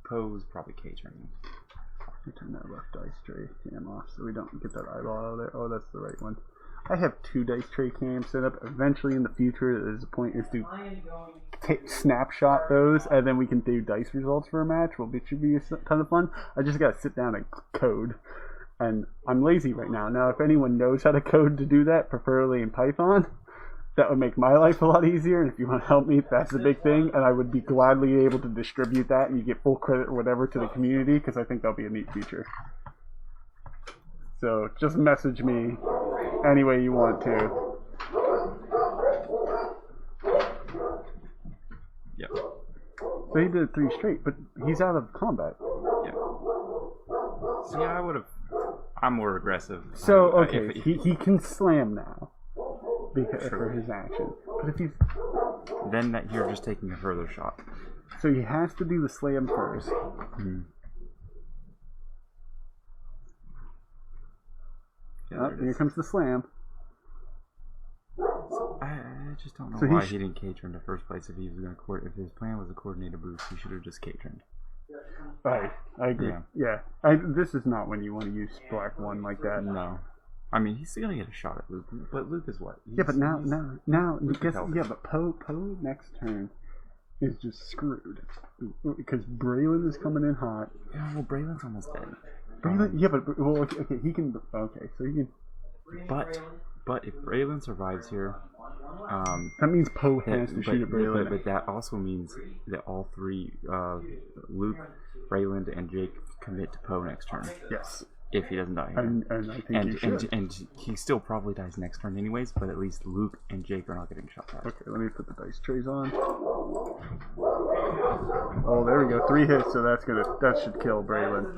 Poe's probably K-turning. I turn that left dice tray cam off so we don't get that eyeball out of there. Oh, that's the right one. I have 2 dice tray cams set up. Eventually, in the future, there's a point is to snapshot those, and then we can do dice results for a match. Well, it should be a ton of fun. I just gotta sit down and code, and I'm lazy right now. Now, if anyone knows how to code to do that, preferably in Python, that would make my life a lot easier. And if you want to help me, that's the big thing. And I would be gladly able to distribute that, and you get full credit or whatever to the community, because I think that'll be a neat feature. So just message me any way you want to. Yep. So he did 3 straight, but he's out of combat. Yep. See, I'm more aggressive. So okay, he can slam now because for his action. But if he's then that you're just taking a further shot. so he has to do the slam first. Yeah, Oh, here comes the slam. I just don't know So why he didn't K-turn in the first place. If he was gonna if his plan was a coordinated boost, he should have just K-turned. Right, I agree. Yeah. This is not when you want to use black one like that. No. I mean, he's gonna get a shot at Luke, but Luke is what? Yeah, but now, guess, help. yeah, but Poe next turn is just screwed because Braylon is coming in hot. Yeah, well, Braylon's almost dead. Braylon, yeah, but well, okay, he can. Okay, so he can. But if Braylon survives here, That means Poe has to shoot at Braylon. But that also means that all 3, Luke, Braylon, and Jake commit to Poe next turn. Yes. If he doesn't die here. And I think he should. And he still probably dies next turn anyways, but at least Luke and Jake are not getting shot at. Okay, let me put the dice trays on. Oh, there we go. 3 hits, so that should kill Braylon.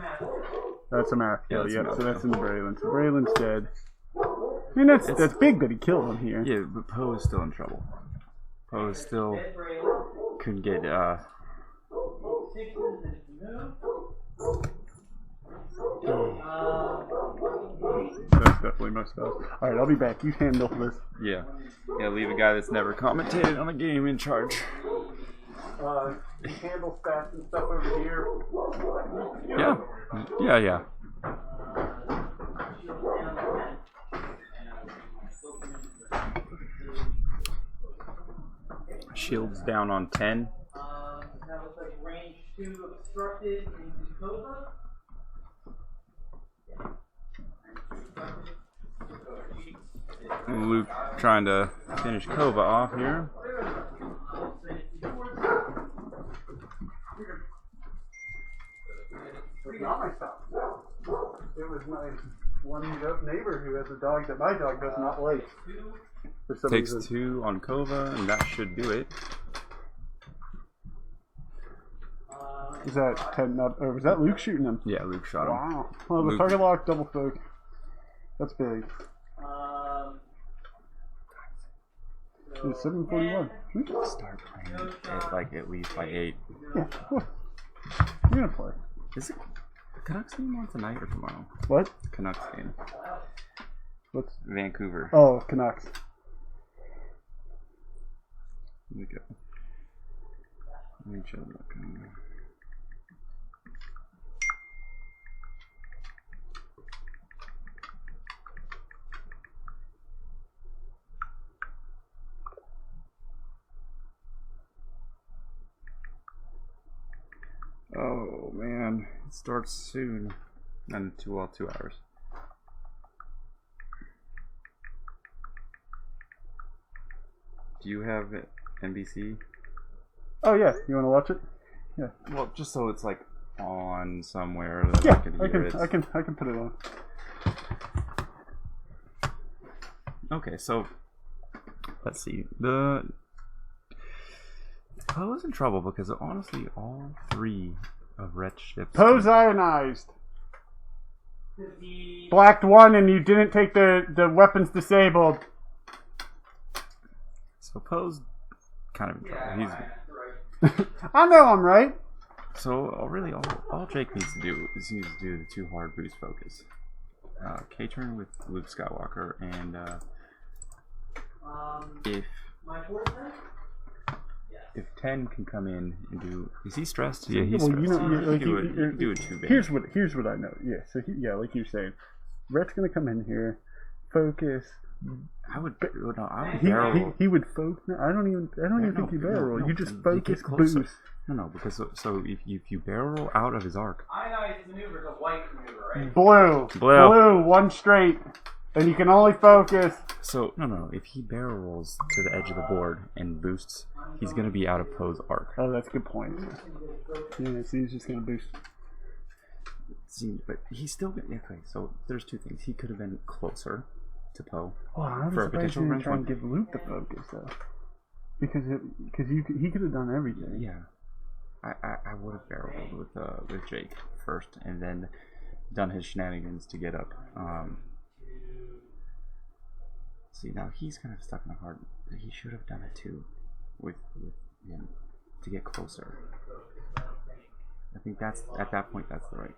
That's a math kill, that's yeah. a math So that's kill. in Braylon. So Braylon's dead. I mean, that's big that he killed him here. Yeah, but Poe is still in trouble. Poe still couldn't get That's definitely my stuff. Alright, I'll be back. You handle this. Yeah, leave a guy that's never commentated on a game in charge. handle stats and stuff over here. Yeah. Shields down on 10. That looks like range 2 obstructed into Cobra. Luke trying to finish Kova off here. It's not my stop. It was my one neighbor who has a dog that my dog does not like. For some Takes reason. 2 on Kova, and that should do it. Is that 10 up? Or was that Luke shooting him? Yeah, Luke shot him. Wow. Well, the Luke. target lock, double folk. That's big. It's 7:41. We can Start playing at least by 8. Yeah. You're gonna play. Is it Canucks game on tonight or tomorrow? What? Canucks game. What's? Vancouver. Oh, Canucks. Here we go. Let me check that. Oh man, it starts soon. And 2 hours. Do you have NBC? Oh yeah, you want to watch it? Yeah. Well, just so it's like on somewhere that Yeah, I can hear it. I can put it on. Okay, so let's see. I was in trouble because honestly, all 3 of Rhett's ships. Poe's ionized. Blacked 1, and you didn't take the weapons disabled. So Poe's kind of in trouble. I know I'm right. So really, all Jake needs to do is he needs to do the 2 hard boost focus. K-turn with Luke Skywalker, and if 10 can come in and do, is he stressed? Yeah, he's stressed. Do it 2 big. Here's what I know. Yeah, so like you're saying, Rhett's gonna come in here, focus. I would barrel. He would focus. I don't even think you barrel roll. You just focus boost. No, because so if you barrel roll out of his arc. Ionized maneuver is a white maneuver, right? Blue, 1 straight, and you can only focus. So no, if he barrel rolls to the edge of the board and boosts, he's gonna be out of Poe's arc. Oh, that's a good point. Yeah, so he's just gonna boost. But he's still gonna. Okay, so there's 2 things. He could have been closer to Poe. Well, I'm for a surprised potential you didn't range try and 1. give Luke the focus though, because he could have done everything. Yeah, I would have barrel rolled with Jake first, and then done his shenanigans to get up. See, now he's kind of stuck in a hard. He should have done it too, with him to get closer. I think that's at that point that's the right.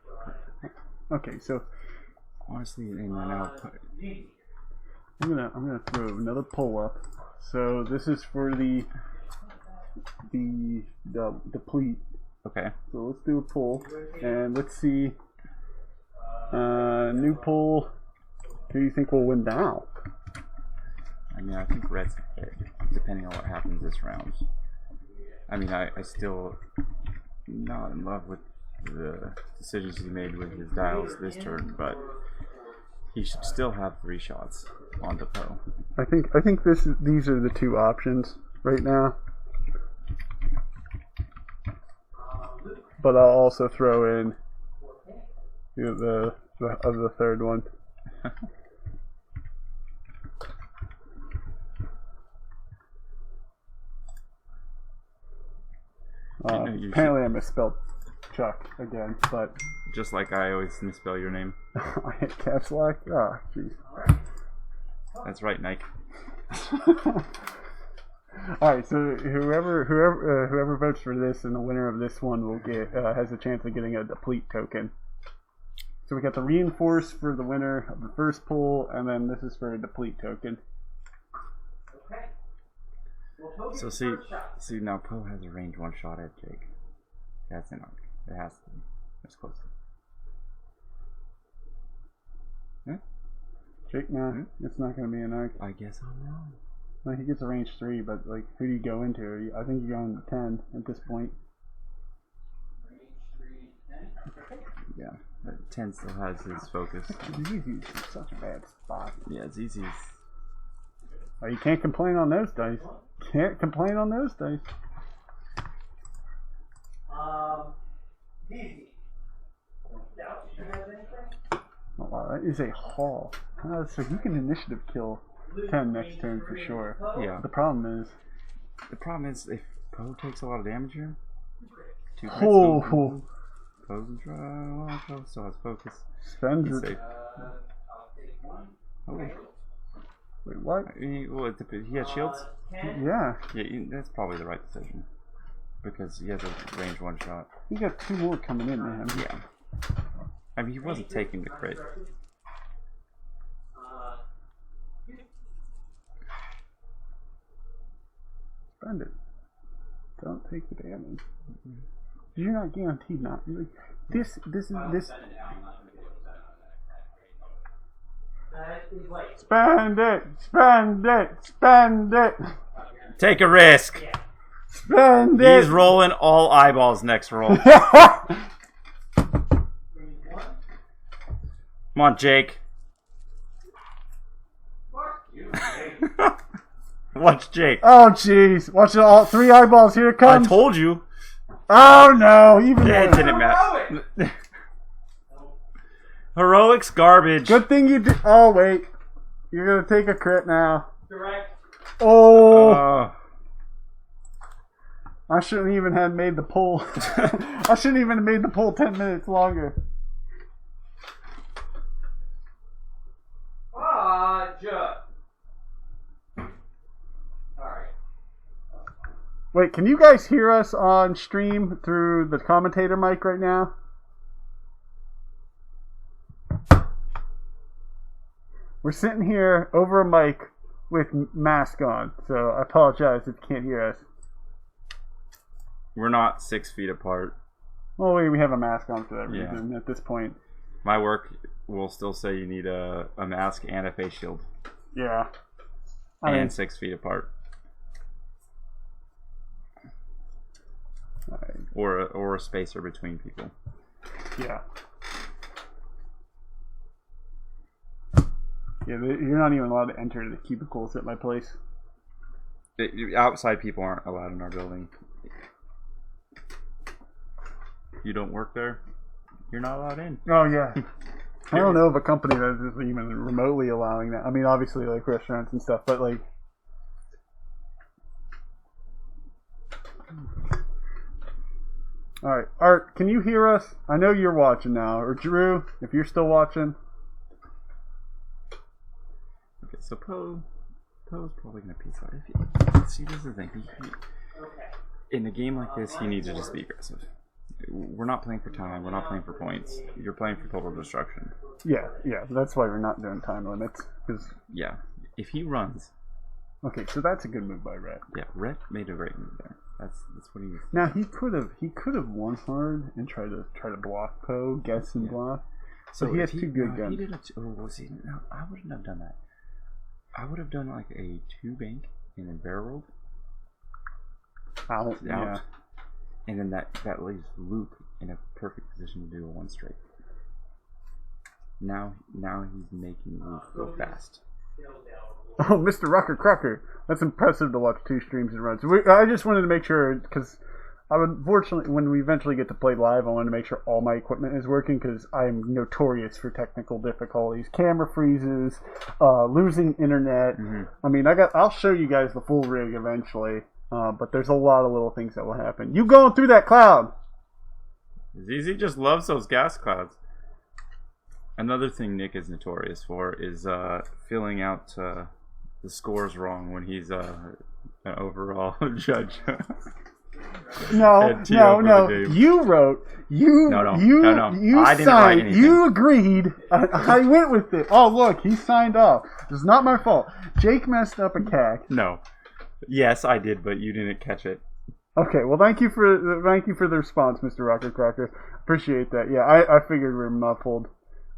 Okay, so honestly, and then now I'm gonna throw another pull up. So this is for the deplete. okay. So let's do a pull, and let's see. New pull. Who do you think will win now? I mean, I think Rhett's ahead, depending on what happens this round. I mean, I still not in love with the decisions he made with his dials this turn, but he should still have 3 shots on the Poe. I think these are the 2 options right now. But I'll also throw in the 3rd one. Apparently I misspelled Chuck again, but just like I always misspell your name. I hit caps lock. Oh, jeez. That's right, Nike. All right, so whoever votes for this and the winner of this one will get has a chance of getting a deplete token. So we got the reinforce for the winner of the first pool, and then this is for a deplete token. So see now Poe has a range one shot at Jake. That's an arc. It has to be. That's close. Huh? Jake, no, it's not going to be an arc. I guess I'm wrong. Well, he gets a range 3, but like, who do you go into? I think you go into 10 at this point. Yeah, but 10 still has his focus. Easy's in such a bad spot. Yeah, it's easy. Oh, you can't complain on those dice. Can't complain on those dice. Easy. Oh, wow, that is a haul. So he can initiative kill 10 next turn for sure. Yeah. The problem is if Poe takes a lot of damage here, 2 points. Oh, Poe can try. Poe still has focus. spends He's it. safe. Oh, Wait, what? he has shields? Yeah, Yeah, that's probably the right decision. Because he has a range one shot. he got 2 more coming in, man. Yeah. I mean, he wasn't taking the crit. Spend it. Don't take the damage. You're not guaranteed not. You're like, this. Spend it. Spend it. Spend it. Take a risk. Spend it. He's rolling all eyeballs next roll. Come on, Jake. Watch Jake. Oh jeez! Watch it all. 3 eyeballs. Here it I comes. told you. Oh no! Even Yeah, it though- didn't matter. Heroic's garbage. Good thing you did. Oh wait, you're gonna take a crit now. Direct. Oh, I shouldn't even have made the pull. I shouldn't even have made the pull 10 minutes longer. Wait, can you guys hear us on stream through the commentator mic right now? We're sitting here over a mic with mask on, so I apologize if you can't hear us. We're not 6 feet apart. Well, we have a mask on for that Yeah. reason at this point. My work will still say you need a mask and a face shield. Yeah. I mean, And 6 feet apart. Or a spacer between people. yeah. Yeah, you're not even allowed to enter the cubicles at my place. Outside people aren't allowed in our building. You don't work there, you're not allowed in. Oh, yeah. I don't know of a company that is even remotely allowing that. I mean, obviously, like restaurants and stuff, but like. Alright, Art, can you hear us? I know you're watching now. Or Drew, if you're still watching. Okay, so Poe's probably gonna piece out. See, this is the thing. In a game like this, he needs to just be aggressive. We're not playing for time. We're not playing for points. You're playing for total destruction. Yeah, that's why we're not doing time limits. Yeah, if he runs. Okay, so that's a good move by Rhett. Yeah, Rhett made a great move there. That's what he was. Now he could have won hard and tried to block Poe, guess and block. So he has 2 good guns. He did no, I wouldn't have done that. I would have done like a 2 bank and then barrel rolled Out. Yeah. and then that leaves Luke in a perfect position to do a 1 straight. Now he's making Luke go fast. Oh, Mr. Rucker Crucker. That's impressive to watch 2 streams in a row. So I just wanted to make sure, because I would, unfortunately, when we eventually get to play live, I want to make sure all my equipment is working, because I'm notorious for technical difficulties. Camera freezes, losing internet. Mm-hmm. I mean, I'll show you guys the full rig eventually, but there's a lot of little things that will happen. You going through that cloud? ZZ just loves those gas clouds. Another thing Nick is notorious for is filling out the scores wrong when he's an overall judge. No. You wrote. You I didn't write signed. anything. You agreed. I went with it. Oh, look, he signed off. It's not my fault. Jake messed up a cack. No. Yes, I did, but you didn't catch it. Okay, well, thank you for the response, Mr. Rocket Cracker. Appreciate that. Yeah, I figured we were muffled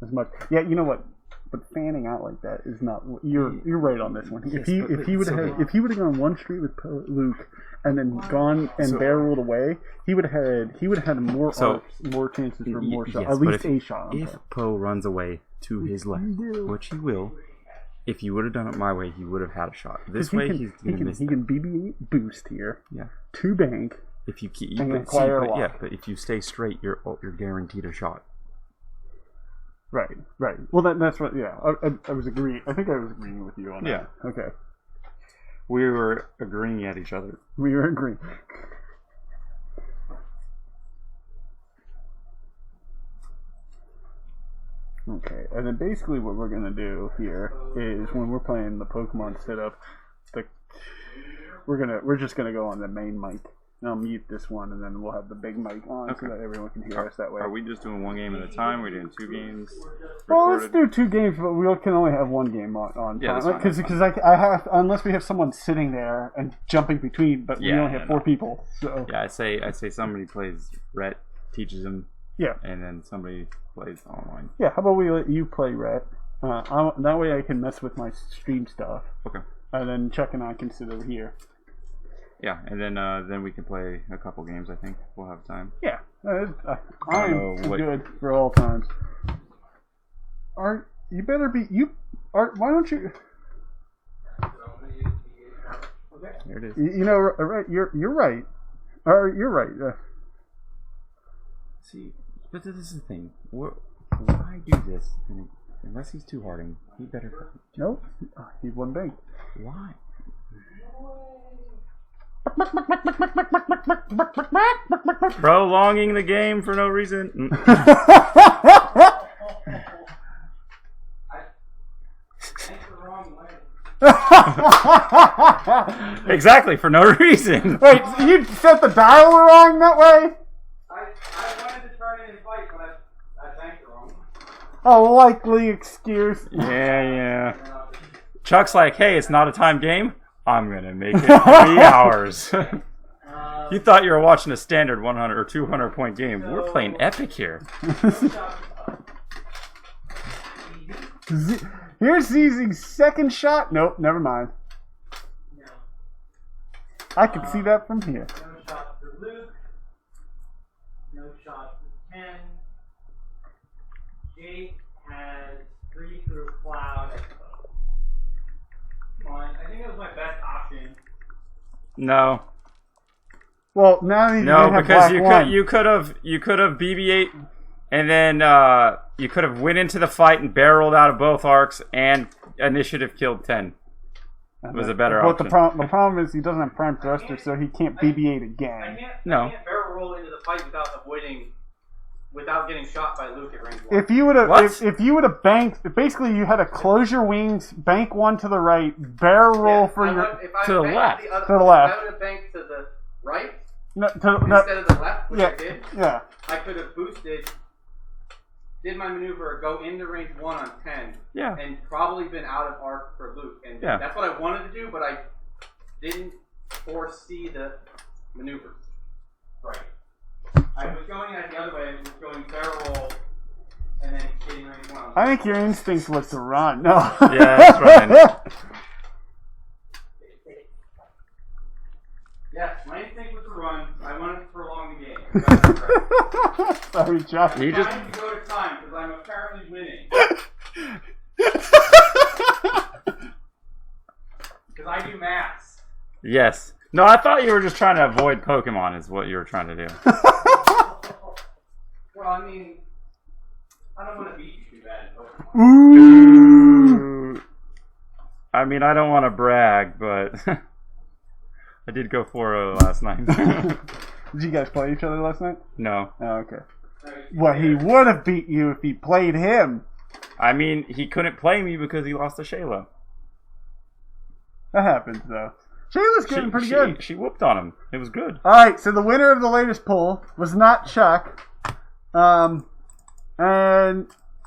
as much. Yeah, you know what? But fanning out like that is not. You're right on this one. Yes, if he would have gone one street with Luke and then gone and barreled away, he would have had more more chances for more shots. At least a shot. If Poe runs away to his left, which he will, if you would have done it my way, he would have had a shot. This way, he can BB-8 boost here. Yeah. To bank. If you keep, but if you stay straight, you're guaranteed a shot. Right. Well, that's what. Yeah, I was agreeing. I think I was agreeing with you on that. Yeah. Okay. We were agreeing at each other. We were agreeing. Okay, and then basically what we're gonna do here is when we're playing the Pokemon setup, we're just gonna go on the main mic. And I'll mute this one, and then we'll have the big mic on so that everyone can hear us that way. Are we just doing one game at a time? We're doing 2 games. Well, let's do 2 games, but we can only have 1 game on. Yeah, because I have, unless we have someone sitting there and jumping between, but we only have 4 people. So yeah, I say somebody plays Rhett, teaches him. Yeah. And then somebody plays online. Yeah. How about we let you play Rhett? That way I can mess with my stream stuff. Okay. And then Chuck and I can sit over here. Yeah, and then we can play a couple games. I think we'll have time. Yeah, I'm good for all times. Art, you better be Art. Why don't you? There it is. You know, right? You're right. You're right. See, but this is the thing. Why do this? Unless he's too harding, he better. Nope. He's one bank. Why? Prolonging the game for no reason. Exactly, for no reason. Wait, you set the dial wrong that way? I wanted to turn it in fight, but I banked it wrong. A likely excuse. Yeah. Chuck's like, hey, it's not a time game. I'm going to make it 3 hours. You thought you were watching a standard 100 or 200 point game. We're playing epic here. Here's Z's second shot. Nope, never mind. I can see that from here. No shot for Luke. No shot for Ken. Jake has 3 through Cloud. I think it was my best option. No. Well, now you because you could have BB-8 and then you could have went into the fight and barreled out of both arcs and initiative killed 10. It was a better option. But the problem is he doesn't have Prime Thruster, so he can't BB-8 again. I can't barrel roll into the fight without getting shot by Luke at range 1. If you would have banked, basically you had to close your wings, bank 1 to the right, barrel roll to the left. If I would have banked to the right instead of the left, which I did, I could have boosted, did my maneuver, go into range 1 on 10, and probably been out of arc for Luke. And that's what I wanted to do, but I didn't foresee the maneuver. Right. I was going at the other way. I was going barrel roll and then hitting range 1. I think your instinct was to run. No. Yeah, that's right. Yes, my instinct was to run. I wanted to prolong the game. Sorry, Chuck. I'm trying to go to time because I'm apparently winning. Because I do maths. Yes. No, I thought you were just trying to avoid Pokemon is what you were trying to do. Well, I mean, I don't want to beat you too bad in Pokemon. Ooh. I mean, I don't want to brag, but I did go 4-0 last night. Did you guys play each other last night? No. Oh, okay. Well, he would have beat you if he played him. I mean, he couldn't play me because he lost to Shayla. That happens, though. Shayla's getting pretty good. She whooped on him. It was good. Alright, so the winner of the latest poll was not Chuck. And,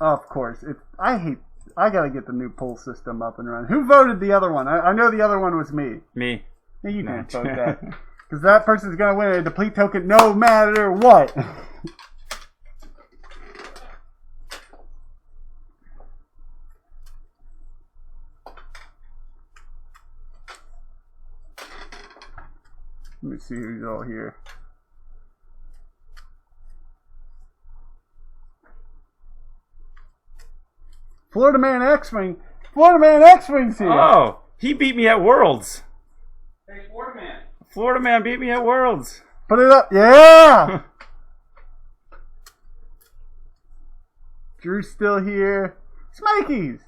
of course, I gotta get the new poll system up and running. Who voted the other one? I know the other one was me. Me. Yeah, you can't vote that. Because that person's going to win a deplete token no matter what. Let me see who's all here. Florida Man X-Wing. Florida Man X-Wing's here. Oh, he beat me at Worlds. Hey, Florida Man. Florida Man beat me at Worlds. Put it up. Yeah. Drew's still here. Smikey's.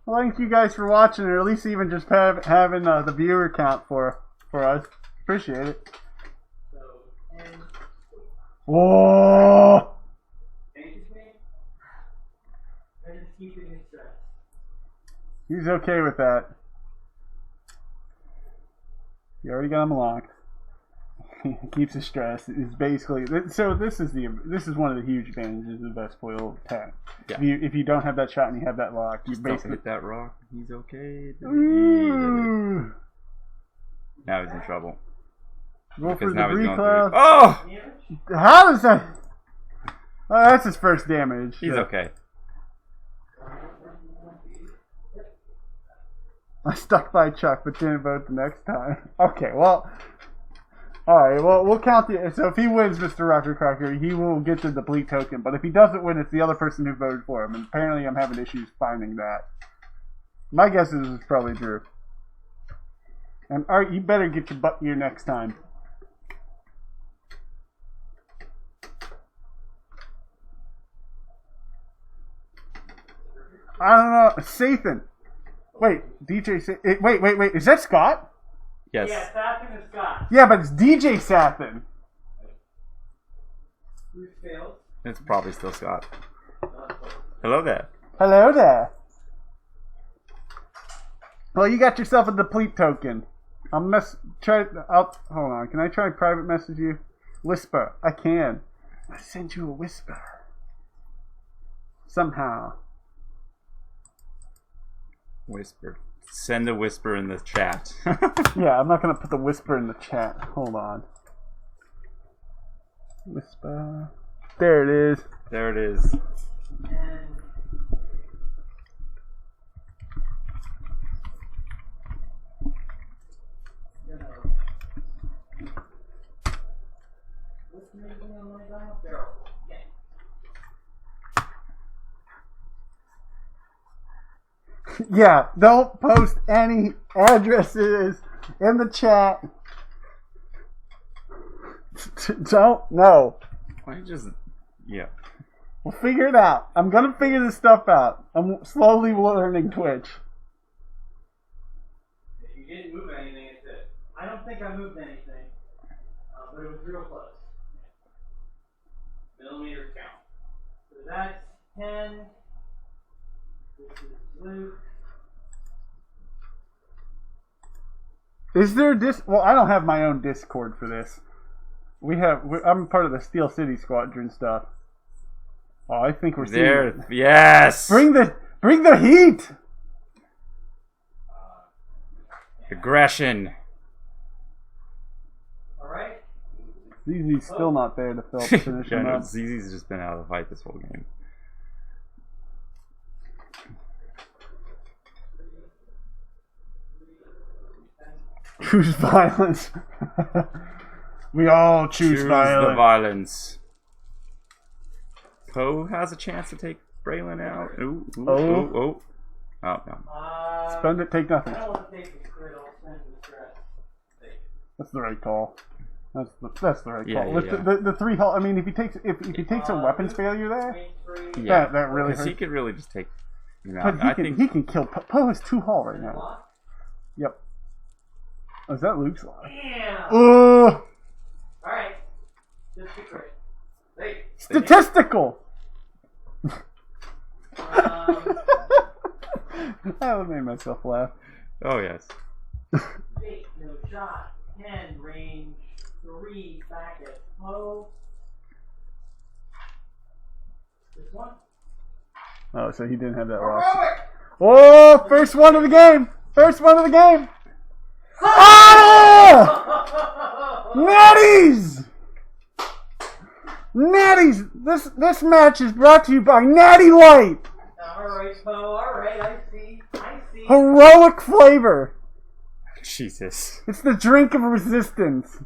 Well, thank you guys for watching, or at least even just having the viewer count for us. Appreciate it. Whoa! He's okay with that. You already got him locked. He keeps his stress. Is basically so. This is one of the huge advantages of best foil attack. Yeah. If you don't have that shot and you have that lock, you basically hit that rock. He's okay. Ooh. Now he's in trouble. Go for the reclass. Oh! How does that? Oh, that's his first damage. He's okay. I stuck by Chuck, but didn't vote the next time. Okay, well. Alright, well, we'll count the... So if he wins, Mr. Rocker Cracker, he will get the deplete token. But if he doesn't win, it's the other person who voted for him. And apparently I'm having issues finding that. My guess is it's probably Drew. And Art, you better get your butt here next time. I don't know. Sathan. Wait, DJ Sathan. Wait. Is that Scott? Yes. Yeah, Sathan is Scott. Yeah, but it's DJ Sathan. Who's failed? It's probably still Scott. Hello there. Hello there. Well, you got yourself a deplete token. Hold on. Can I try private message you? Whisper. I can. I send you a whisper. Somehow. Whisper. Send a whisper in the chat. Yeah, I'm not going to put the whisper in the chat. Hold on. Whisper. There it is. There it is. Yeah, don't post any addresses in the chat. Don't. No. Why just... Yeah. We'll figure it out. I'm going to figure this stuff out. I'm slowly learning Twitch. If you didn't move anything, it's it. I don't think I moved anything, but it was real close. Millimeter count. So that's 10. This is Luke. Is there well, I don't have my own Discord for this. I'm part of the Steel City Squadron stuff. Oh, I think we're there. seeing... Yes. Bring the heat. Aggression. All right. ZZ's still not there to finish him up. ZZ's just been out of the fight this whole game. Choose violence. We all choose violence. the violence. Poe has a chance to take Braylon out. Oh, no. Spend it, take nothing. I don't want to take the crit, I'll spend the stress. That's the right call. That's the right call. Yeah. The 3 hull. I mean, if he takes a weapons failure there, that really hurts. He could really just take. You know, But he can kill. Poe has 2 hull right now. Yep. Oh, is that Luke's line? Damn! Alright. Just the crit. Hey. Statistical! I would made myself laugh. Oh yes. 8, no shot. 10, range 3, back at Poe. This one? Oh, so he didn't have that lock. Oh, first one of the game! First one of the game. Ah! Natties! Natties! This match is brought to you by Natty Light. Alright, Mo, alright, I see. Heroic flavor. Jesus. It's the drink of resistance.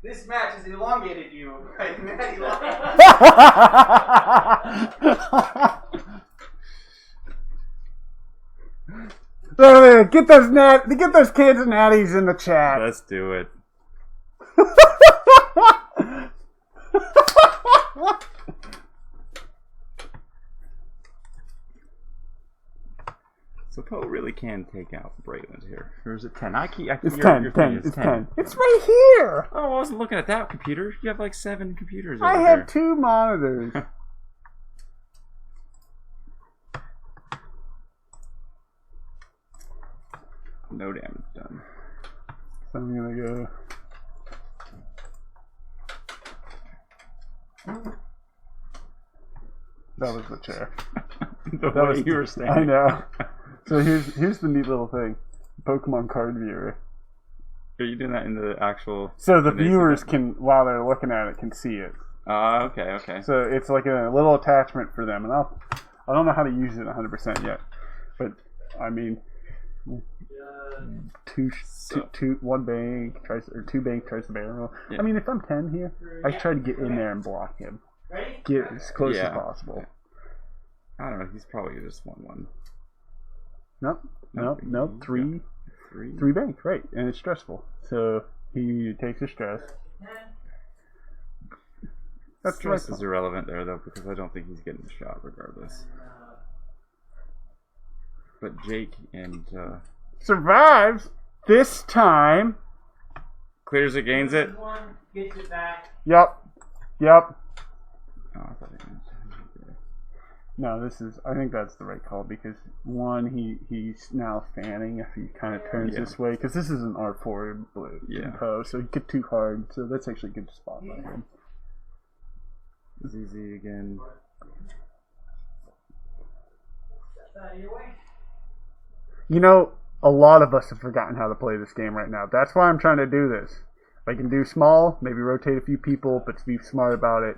This match has elongated you by Natty Light. Get those cans of natties in the chat. Let's do it. So Poe really can take out Braylon here. Or is it 10? It's 10. It's 10. It's right here. Oh, I wasn't looking at that computer. You have like 7 computers over I there. have 2 monitors. No damage done. So I'm gonna go. That was the chair. The way you were standing. I know. So here's the neat little thing. Pokemon card viewer. Are you doing that in the actual... So the viewers can, while they're looking at it, can see it. Okay. So it's like a little attachment for them. And I don't know how to use it 100% yet. But, I mean... One bank tries, or 2 bank tries the barrel. Yeah. I mean, if I'm 10 here, I try to get in there and block him. Get as close as possible. I don't know. He's probably just 1-1. Nope. Three bank, right? And it's stressful, so he takes the stress. That's stress is irrelevant there, though, because I don't think he's getting the shot regardless. But Jake and survives this time. Clears it, gains it. Gets it back. Yep. Oh, I thought it meant. No, I think that's the right call, because one, he's now fanning if he kind of turns this way, because this is an R4 blue Poe, so he get too hard, so that's actually a good spot by him. ZZ again. You know, a lot of us have forgotten how to play this game right now. That's why I'm trying to do this. If I can do small, maybe rotate a few people, but be smart about it.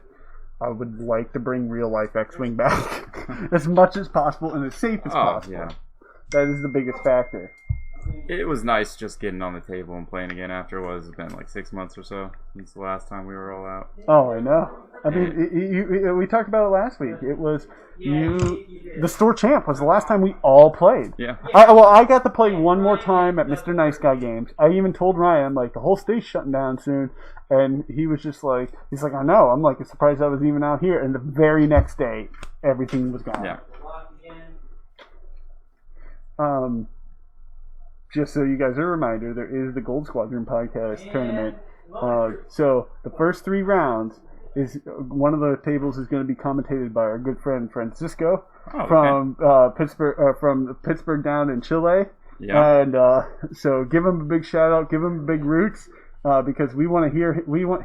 I would like to bring real life X-Wing back as much as possible and as safe as possible. Yeah. That is the biggest factor. It was nice just getting on the table and playing again after it's been like 6 months or so since the last time we were all out. Oh, I know. I mean, we talked about it last week. It was the store champ was the last time we all played. Yeah. I got to play one more time at Mr. Nice Guy Games. I even told Ryan, like, the whole state's shutting down soon, and he was just like, I know. I'm like, surprised I was even out here. And the very next day, everything was gone. Yeah. Just so you guys are a reminder, there is the Gold Squadron podcast tournament. So the first 3 rounds is one of the tables is going to be commentated by our good friend Francisco from Pittsburgh down in Chile. Yeah. And so give him a big shout out, give him big roots, because we want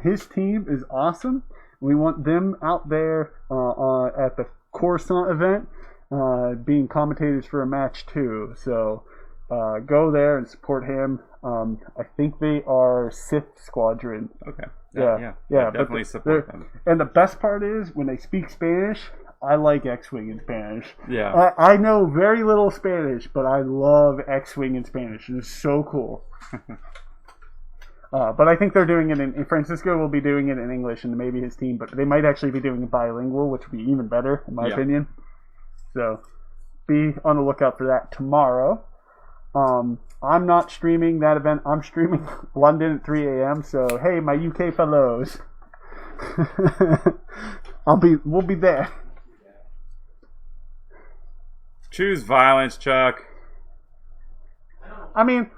his team is awesome. We want them out there at the Coruscant event being commentators for a match too. So go there and support him. I think they are Sith Squadron. Okay. Yeah. Definitely support them. And the best part is when they speak Spanish, I like X-Wing in Spanish. Yeah. I know very little Spanish, but I love X-Wing in Spanish, and it's so cool. But I think they're doing it in Francisco will be doing it in English, and maybe his team, but they might actually be doing it bilingual, which would be even better, in my opinion. So be on the lookout for that tomorrow. I'm not streaming that event. I'm streaming London at 3 a.m. So hey, my UK fellows, we'll be there. Choose violence, Chuck. I mean,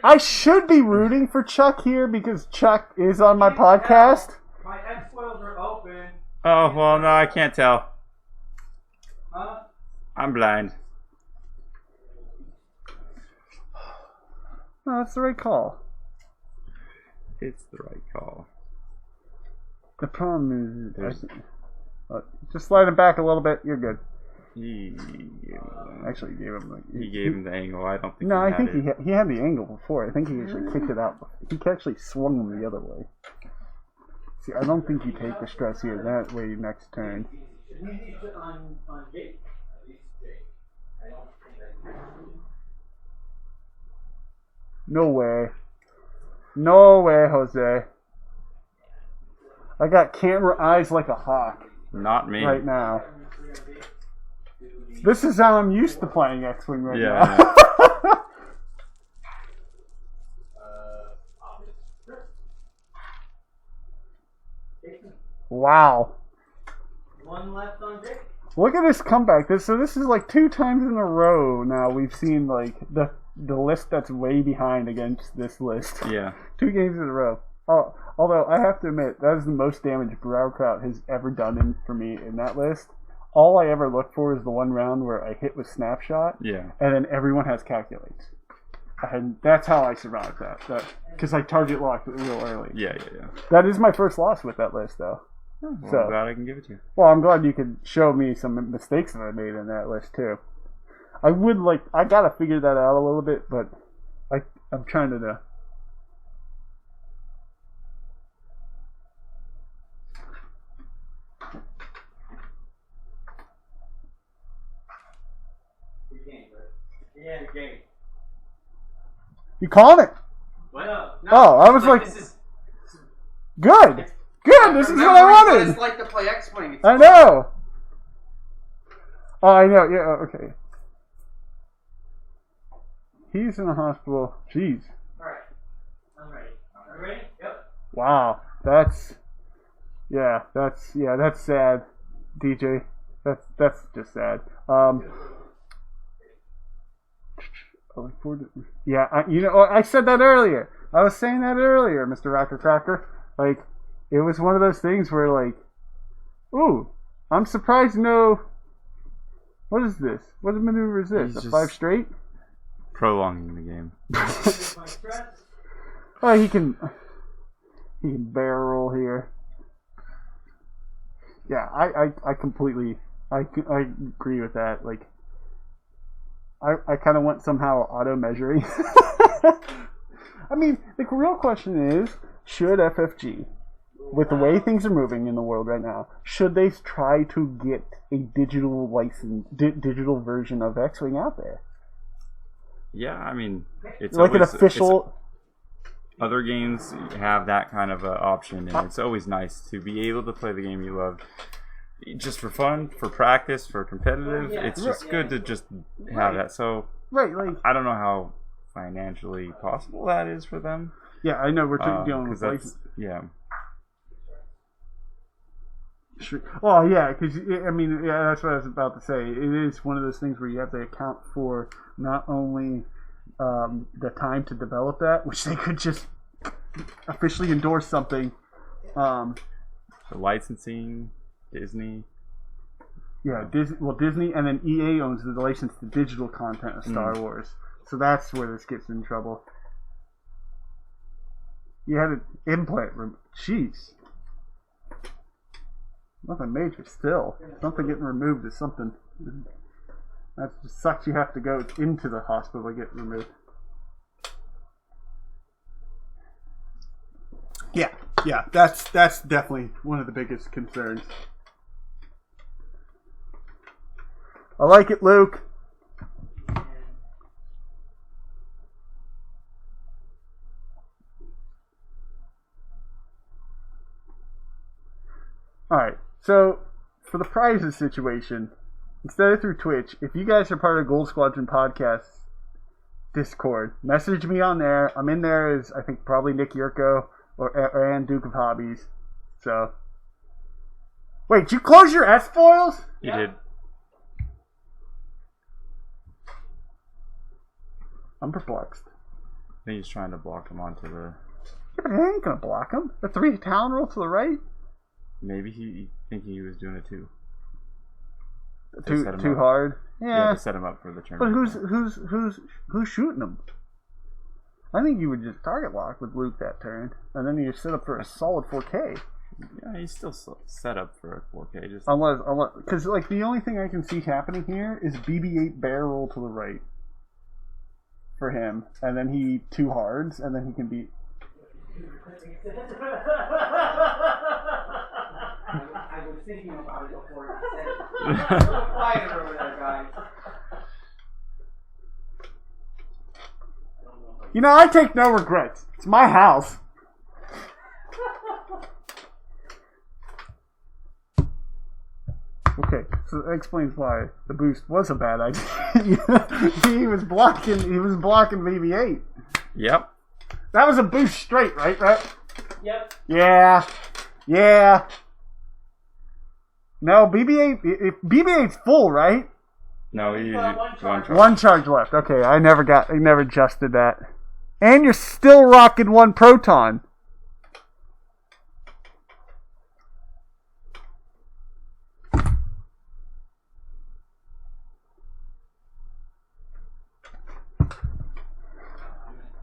I should be rooting for Chuck here because Chuck is on my podcast. My X-Foils are open. Oh, well, no, I can't tell. Huh? I'm blind. No, that's the right call. It's the right call. The problem is, just slide him back a little bit. You're good. He Actually, gave him gave him the angle. I don't think. No, he I think had he had the angle before. I think he actually kicked it out. He actually swung him the other way. See, I don't think you take the stress here that way next turn. No way. No way, Jose. I got camera eyes like a hawk Not me. right now. This is how I'm used to playing X-Wing right Yeah, now. Wow. One left on Dick. Look at this comeback. This is like 2 times in a row now we've seen like the list that's way behind against this list. Yeah. 2 games in a row. Oh, although I have to admit that is the most damage Sauerkraut has ever done for me in that list. All I ever look for is the one round where I hit with snapshot. Yeah. And then everyone has calculates. And that's how I survived that. Because I target locked real early. Yeah. That is my first loss with that list, though. Well, So- I'm glad I can give it to you. Well, I'm glad you could show me some mistakes that I made in that list, too. I gotta figure that out a little bit, but I'm trying to do. Yeah, game. You called it? What up? Oh, I was like, this is good! Good! This is what I what wanted! it's like to play X-Wing. I know! Oh, I know, yeah, okay. He's in the hospital. Jeez. Alright. I'm ready. Are you ready? Yep. Wow. That's sad, DJ. That's just sad. Yeah, I said that earlier. I was saying that earlier, Mr. Rocker Tracker. Like, it was one of those things where, like, ooh, I'm surprised what is this? What maneuver is this? He's A just- 5 straight? Prolonging the game. Oh, he can barrel roll here. Yeah, I completely I agree with that. Like, I kind of want somehow auto measuring. I mean, the real question is, should FFG, with the way things are moving in the world right now, should they try to get a digital digital version of X-Wing out there? Yeah, I mean, it's Like an always, official... other games have that kind of option, and it's always nice to be able to play the game you love. Just for fun, for practice, for competitive, it's just good to just have that. So, Right, like... I don't know how financially possible that is for them. Yeah, I know, we're dealing with... that's, yeah. Sure. Well, yeah, because, I mean, yeah, that's what I was about to say. It is one of those things where you have to account for not only the time to develop that, which they could just officially endorse something. The licensing, Disney. Yeah, Disney, and then EA owns the license to digital content of Star Wars. So that's where this gets in trouble. You had an implant room. Jeez. Nothing major still. Something getting removed is something. That just sucks. You have to go into the hospital to get removed. Yeah, that's definitely one of the biggest concerns. I like it, Luke. Alright, so for the prizes situation, instead of through Twitch, if you guys are part of Gold Squadron Podcast Discord, message me on there. I'm in there as, I think, probably Nick Yurko and Duke of Hobbies. So, wait, did you close your S foils? You did. I'm perplexed. I think he's trying to block him onto the... Yeah, but I ain't gonna block him. The 3 talon roll to the right? Maybe he thinking he was doing it too. Too hard? Yeah, to set him up for the turn. But who's shooting him? I think you would just target lock with Luke that turn, and then you set up for a solid 4K. Yeah, he's still set up for a 4K. Just Unless, because like the only thing I can see happening here is BB-8 barrel roll to the right for him, and then he 2 hards, and then he can beat. I was thinking about it before you said it. Quiet over there, guys. You know, I take no regrets. It's my house. Okay, so that explains why the boost was a bad idea. he was blocking BB-8. Yep. That was a boost straight, right, Rhett? Yep. Yeah. No, BB-8's full, right? No, he One charge. One charge left. Okay, I never adjusted that. And you're still rocking 1 proton.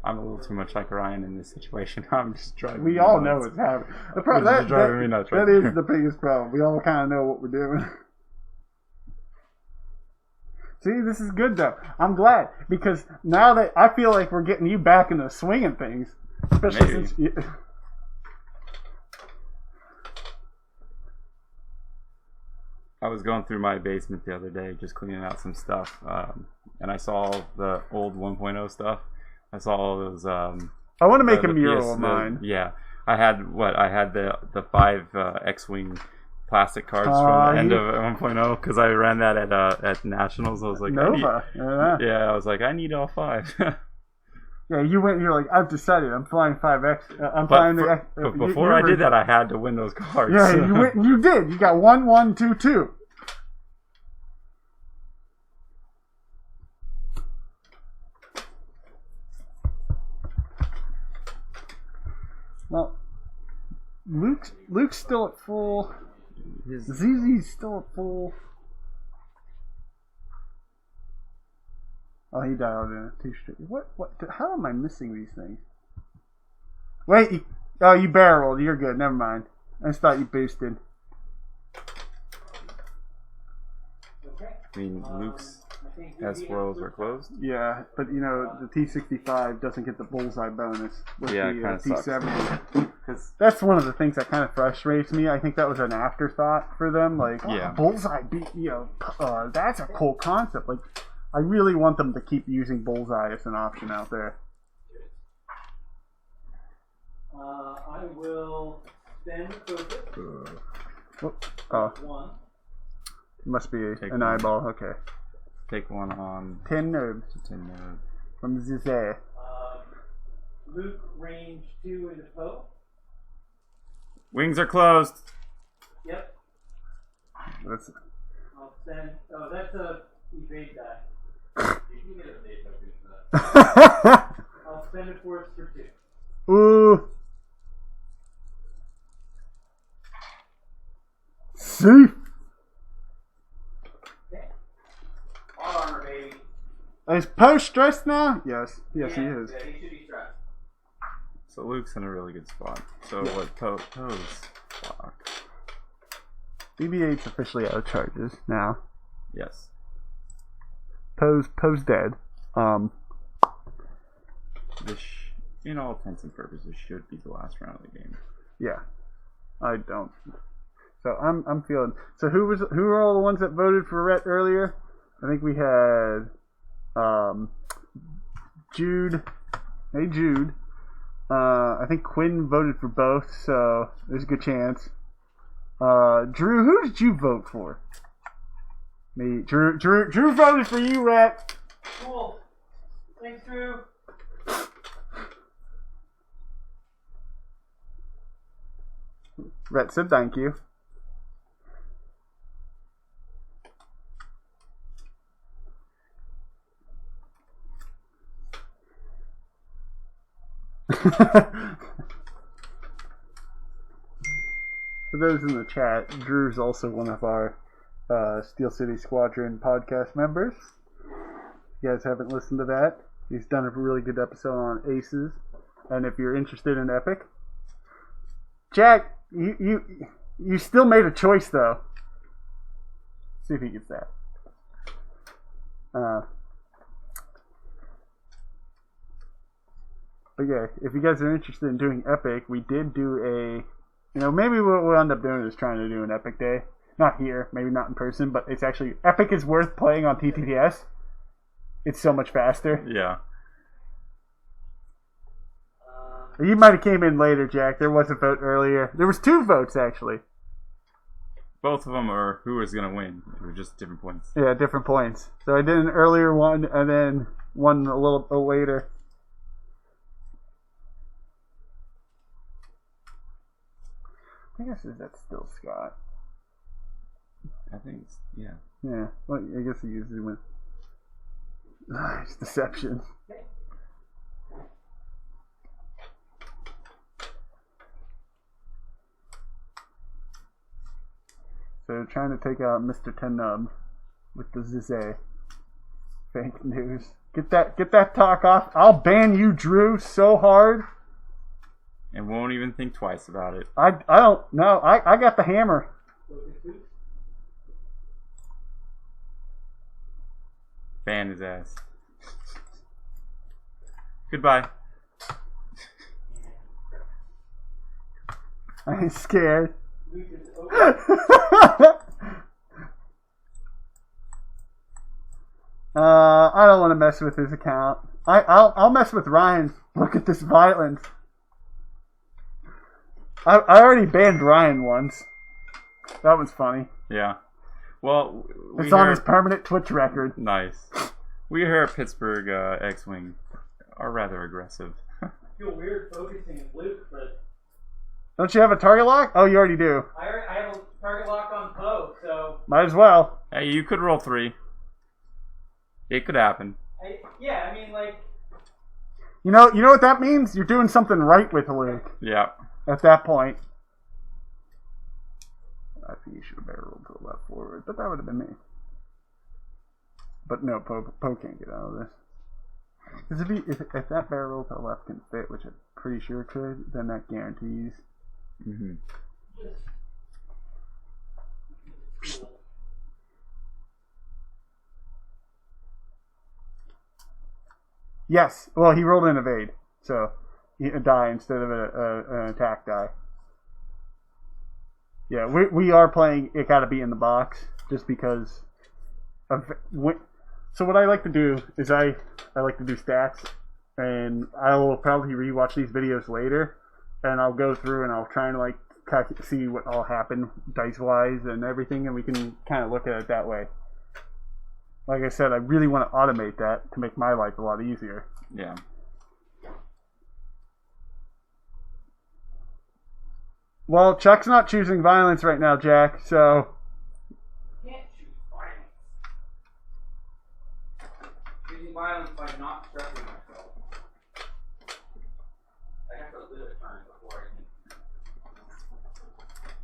I'm a little too much like Ryan in this situation. I'm just driving. We me all nuts. know what's happening. It's driving me nuts right That is now. the biggest problem. We all kind of know what we're doing. See, this is good though. I'm glad because now that I feel like we're getting you back into swinging things, especially Maybe. since. I was going through my basement the other day, just cleaning out some stuff, and I saw the old 1.0 stuff. I saw all those. I want to make a the mural of mine. Yeah, I had the 5 X-wing plastic cards from the end of 1.0 because I ran that at Nationals. I was like, Nova. I was like, I need all 5. Yeah, you're like, I've decided. I'm flying 5X. I'm flying the X. But before I did that, I had to win those cards. Yeah, you went. You did. You got 1, 1, 2, 2. Well, Luke's still at full. ZZ's still at full. Oh, he dialed in at 2 straight. What? How am I missing these things? Wait. You barreled. You're good. Never mind. I just thought you boosted. I mean, Luke's S-Worlds were closed. Yeah, but you know the T65 doesn't get the bullseye bonus with Yeah, it the kinda sucks. T70. That's one of the things that kind of frustrates me. I think that was an afterthought for them. Like, Yeah. bullseye, that's a cool concept. Like, I really want them to keep using bullseye as an option out there. I will spend focus. Oh, One. must be Take an one. eyeball. Okay. Take one on 10 nerves 10 from Zizé. Luke range 2 into Poe. Wings are closed. Yep. That's I'll send. Oh, that's a evade die. You can get a evade token for that. I'll spend a force for 2. Ooh. Safe. All armor, baby. Is Poe stressed now? Yes. Yes, he is. Yeah, he should be stressed. So Luke's in a really good spot. So what Poe's block? BB-8's officially out of charges now. Yes. Poe's dead. This, in all intents and purposes, should be the last round of the game. Yeah. I don't. So I'm feeling. So who were all the ones that voted for Rhett earlier? I think we had Jude. Hey Jude. I think Quinn voted for both, so there's a good chance. Drew, who did you vote for? Me. Drew voted for you, Rhett. Cool. Thanks, Drew. Rhett said thank you. For those in the chat, Drew's also one of our Steel City Squadron podcast members. If you guys haven't listened to that, he's done a really good episode on Aces. And if you're interested in Epic, Jack, You still made a choice though. See if he gets that. But yeah, if you guys are interested in doing epic, we did do a. Maybe what we'll end up doing is trying to do an epic day. Not here, maybe not in person, but it's actually epic is worth playing on TTTS. It's so much faster. Yeah. You might have came in later, Jack. There was a vote earlier. There was 2 votes actually. Both of them are who was gonna win. They were just different points. Yeah, different points. So I did an earlier one and then one a little bit later. I guess that's still Scott. I think it's, yeah. Yeah. Well, I guess he usually wins. Nice deception. So trying to take out Mr. Tenub with the Zizé. Fake news. Get that talk off. I'll ban you, Drew, so hard. And won't even think twice about it. I don't know. I got the hammer. Ban his ass. Goodbye. I'm scared. I don't want to mess with his account. I'll mess with Ryan. Look at this violence. I already banned Ryan once. That was funny. Yeah. Well, it's on his permanent Twitch record. Nice. We here at Pittsburgh X-Wing are rather aggressive. I feel weird focusing in Luke, but... Don't you have a target lock? Oh, you already do. I have a target lock on Poe, so... Might as well. Hey, you could roll 3. It could happen. Yeah, I mean, like... You know what that means? You're doing something right with Luke. Yeah. At that point. I think you should have barreled to the left forward, but that would have been me. But no, Poe can't get out of this. Because if that barrel to the left can fit, which I'm pretty sure it could, then that guarantees. Mm-hmm. Yes. Well, he rolled an evade, so a die instead of an attack die. Yeah, we are playing. It got to be in the box, just because. So what I like to do is I like to do stats, and I will probably rewatch these videos later, and I'll go through and I'll try and like see what all happened dice wise and everything, and we can kind of look at it that way. Like I said, I really want to automate that to make my life a lot easier. Yeah. Well, Chuck's not choosing violence right now, Jack, so... Can't choose violence. Choosing violence by not stressing myself. I have to live a turn before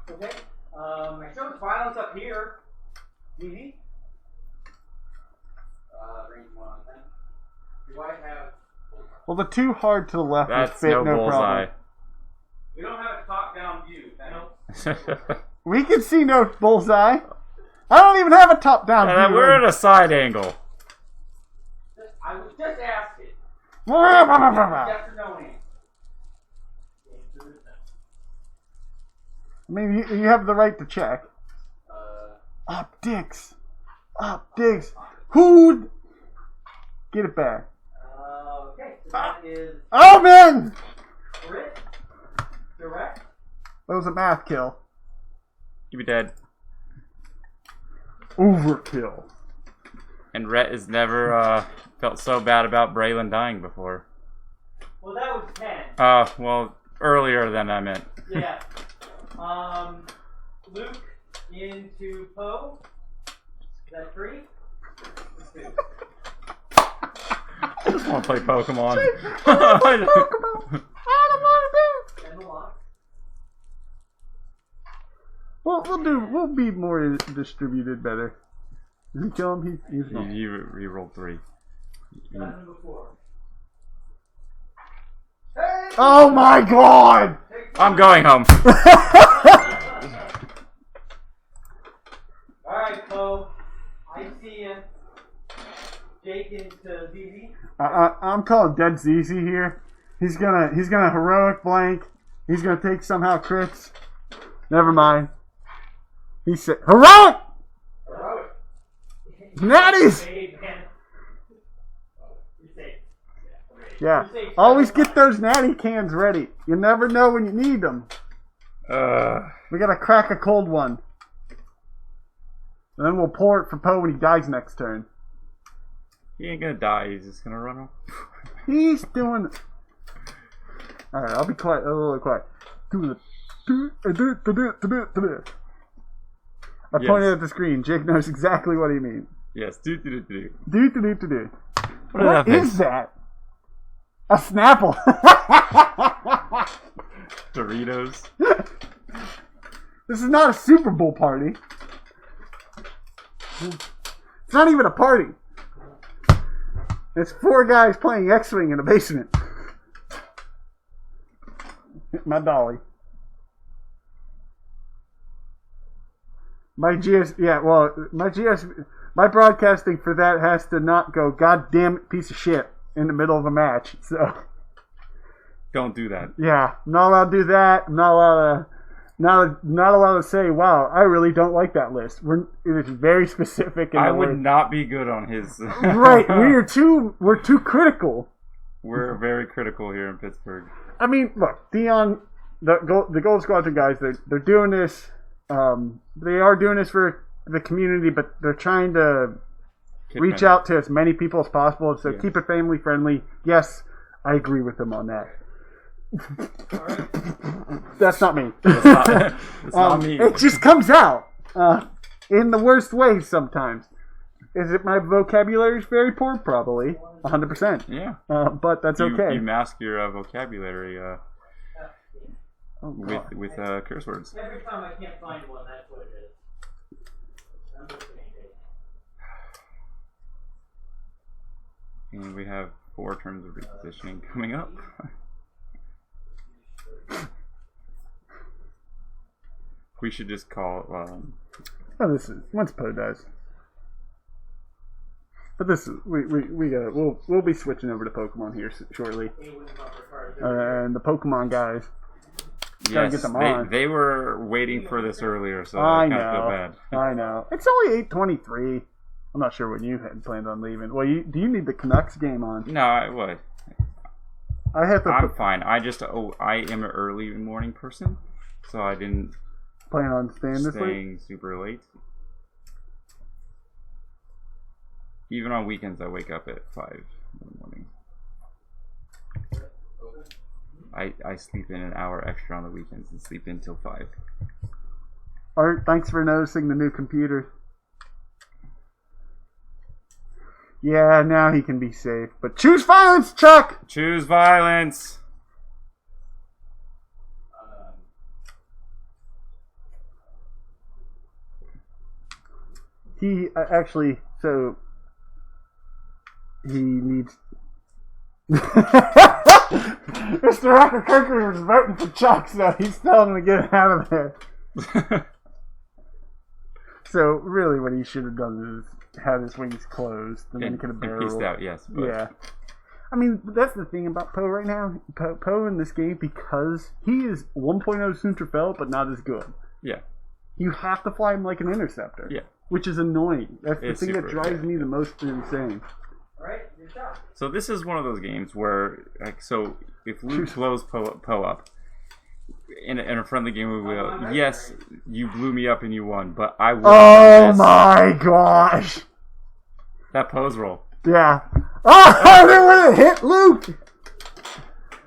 I can... Okay, I showed violence up here. Easy. Range 1 on 10. Do I have... Well, the 2 hard to the left would That's fit, no no bullseye. We problem. don't have a top-down view. That helps. We can see no bullseye. I don't even have a top-down view. We're at a side angle. I was just asking. I Yes or no answer. mean, you have the right to check. Optics. Who? Get it back. Okay, so that is Oh, man! crit, direct. That was a math kill. You be dead. Overkill. And Rhett has never felt so bad about Braylon dying before. Well, that was 10. Well, earlier than I meant. Yeah. Luke into Poe. Is that 3? Let's do. I just want to play Pokemon. And the lock. Well, we'll be more distributed better. Did you kill him? He's not. You re-rolled 3. Done before. Hey! Oh my god! I'm going home. Alright, Poe. I see you. Jake and ZZ. I'm calling dead ZZ here. He's gonna heroic blank. He's gonna take somehow crits. Never mind. He said heroic! Heroic. Natties! Yeah. Always get those natty cans ready. You never know when you need them. We gotta crack a cold one. And then we'll pour it for Poe when he dies next turn. He ain't gonna die, he's just gonna run off. He's doing... Alright, I'll be quiet, a little quiet. I pointed at the screen. Jake knows exactly what he means. Yes, do. What is that? A Snapple. Doritos. This is not a Super Bowl party. It's not even a party. It's 4 guys playing X-Wing in a basement. My dolly. My broadcasting for that has to not go, God damn it, piece of shit, in the middle of a match. So Don't do that. yeah, I'm not allowed to do that. I'm not allowed to say, wow, I really don't like that list. It is very specific. I would not be good on his. Right, we're too critical. We're very critical here in Pittsburgh. I mean, look, Dion, the Gold Squadron guys, they're doing this. They are doing this for the community, but they're trying to reach out to as many people as possible. So keep it family friendly. Yes, I agree with them on that. That's not me. It's not me. It just comes out in the worst ways sometimes. Is it my vocabulary is very poor? Probably 100%. Yeah. But that's okay. You mask your vocabulary with curse words. Every time I can't find one, that's what it is. I'm just kidding. And we have 4 turns of repositioning coming up. We should just call. This is once Poe does. But this is we'll be switching over to Pokemon here shortly, and the Pokemon guys. Gotta get them on. They were waiting for this earlier, so I kind of feel bad. I know. It's only 8:23. I'm not sure when you had planned on leaving. Well, do you need the Canucks game on? No, I would. I'm fine. I am an early morning person, so I didn't plan on staying super late. Even on weekends, I wake up at 5 in the morning. I sleep in an hour extra on the weekends and sleep in till 5. Art, thanks for noticing the new computer. Yeah, now he can be safe. But choose violence, Chuck! Choose violence! He actually, so he needs. Mr. Rocker Kirker was voting for Chuck, so he's telling him to get out of there. So really, what he should have done is had his wings closed, and then he could have barreled. Peaced out, yes. But. Yeah. I mean, that's the thing about Poe right now. Poe in this game, because he is 1.0 Suntrafel, but not as good. Yeah. You have to fly him like an interceptor. Yeah. Which is annoying. That's the It's thing that super drives annoying. me the most insane. Alright, your shot. So this is one of those games where, like, so if Luke blows Poe up in a friendly game, we will. Yes, you blew me up and you won, but I won. Oh my gosh! That pose roll. Yeah. Oh, I didn't want to hit Luke.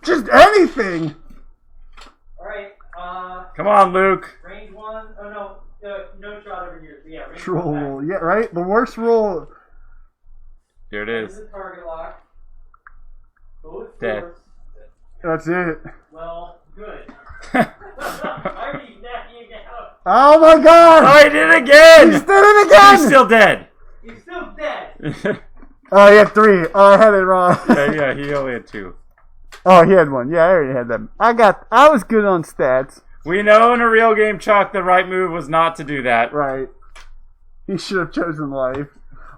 Just anything. Alright, Come on, Luke. range 1. Oh no, no shot over here. So yeah, range 1. Troll. Yeah, right. The worst roll. Here it This is. is a target lock. Both Dead. force. That's it. Well, good. I already snapped you out. Oh my god! Oh, he did it again! He did it again! He's still dead. He's still dead. Oh, he had 3. Oh, I had it wrong. Yeah, he only had 2. Oh, he had one. Yeah, I already had that. I was good on stats. We know in a real game, Chuck, the right move was not to do that. Right. He should have chosen life.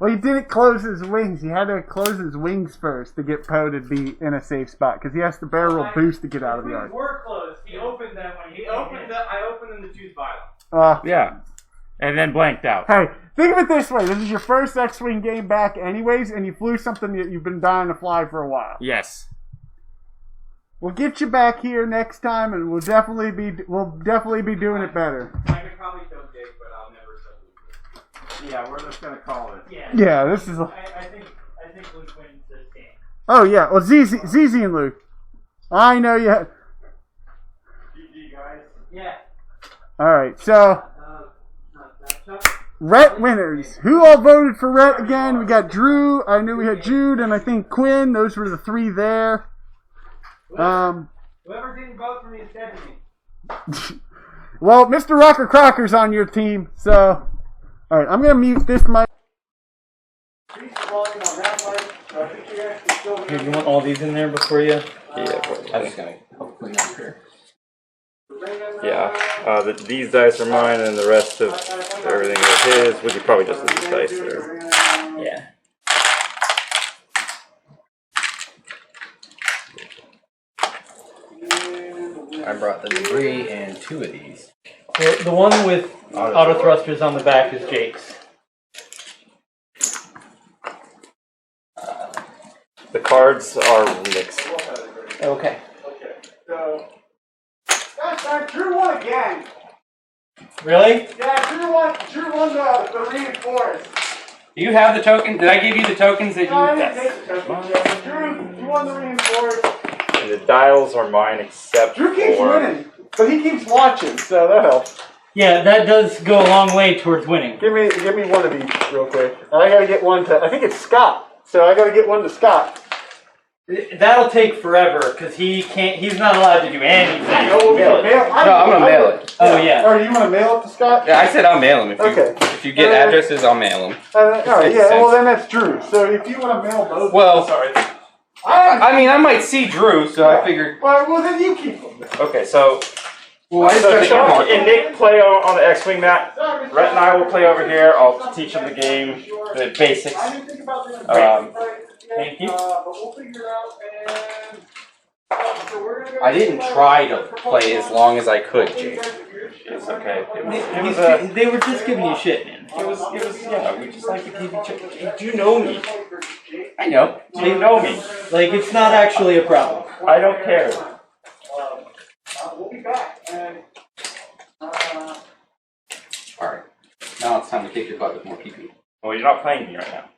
Well, he didn't close his wings. He had to close his wings first to get Poe to be in a safe spot because he has to barrel roll boost to get out of the arc. Were closed. He opened them when he opened. I opened them to choose violence. Yeah. And then blanked out. Hey, think of it this way. This is your first X-Wing game back anyways, and you flew something that you've been dying to fly for a while. Yes. We'll get you back here next time, and we'll definitely be doing it better. I could probably show Jake, but I'll never show you. Yeah, we're just gonna call it. Yeah, this is. I think Luke wins this game. Oh yeah, well ZZ and Luke. I know you. GG, guys. Yeah. All right, so Rhett winners. Who all voted for Rhett again? We got Drew. I knew we had Jude, and I think Quinn. Those were the three there. Whoever didn't vote for me is dead to me. Well, Mr. Rocker Crocker's on your team, so all right. I'm gonna mute this mic. Here, do you want all these in there before you? Yeah, I'm just gonna clean up here. yeah. These dice are mine, and the rest of everything is his. We could probably just leave these dice there. Yeah. I brought the debris and 2 of these. The one with auto thrusters on the back is Jake's. The cards are mixed. Okay. So, Drew won again. Really? Yeah, Drew won the reinforced. Do you have the token? Did I give you the tokens that you? No, I didn't take the tokens yet. Drew, you won the reinforced. And the dials are mine except Drew keeps for... winning, but he keeps watching, so that helps. Yeah, that does go a long way towards winning. Give me one of each real quick. I gotta get one to. I think it's Scott. So I gotta get one to Scott. That'll take forever because he can't. He's not allowed to do anything. No, I'm gonna mail it. Oh yeah. Or you want to mail it to Scott? Yeah, I said I'll mail them. If you get addresses, I'll mail them. All right. Yeah. Well, then that's Drew. So if you want to mail those. Well, Sorry. I mean, I might see Drew, so I figured. Well, then you keep them. Okay, so... Well, I So just Chuck and Nick play on the X-Wing map. Rhett and I will play over here. I'll teach them the game, the basics. I didn't think about this. Thank you. But we'll figure it out. And so we're gonna go. I didn't try to play as long as I could, Jake. It's okay. It was a... They were just giving you shit, man. It was, yeah, we just like to keep each other. You know me. I know. You know me. Like it's not actually a problem. I don't care. We'll be back. And, All right. Now it's time to kick your butt with more PP. Well, you're not playing me right now.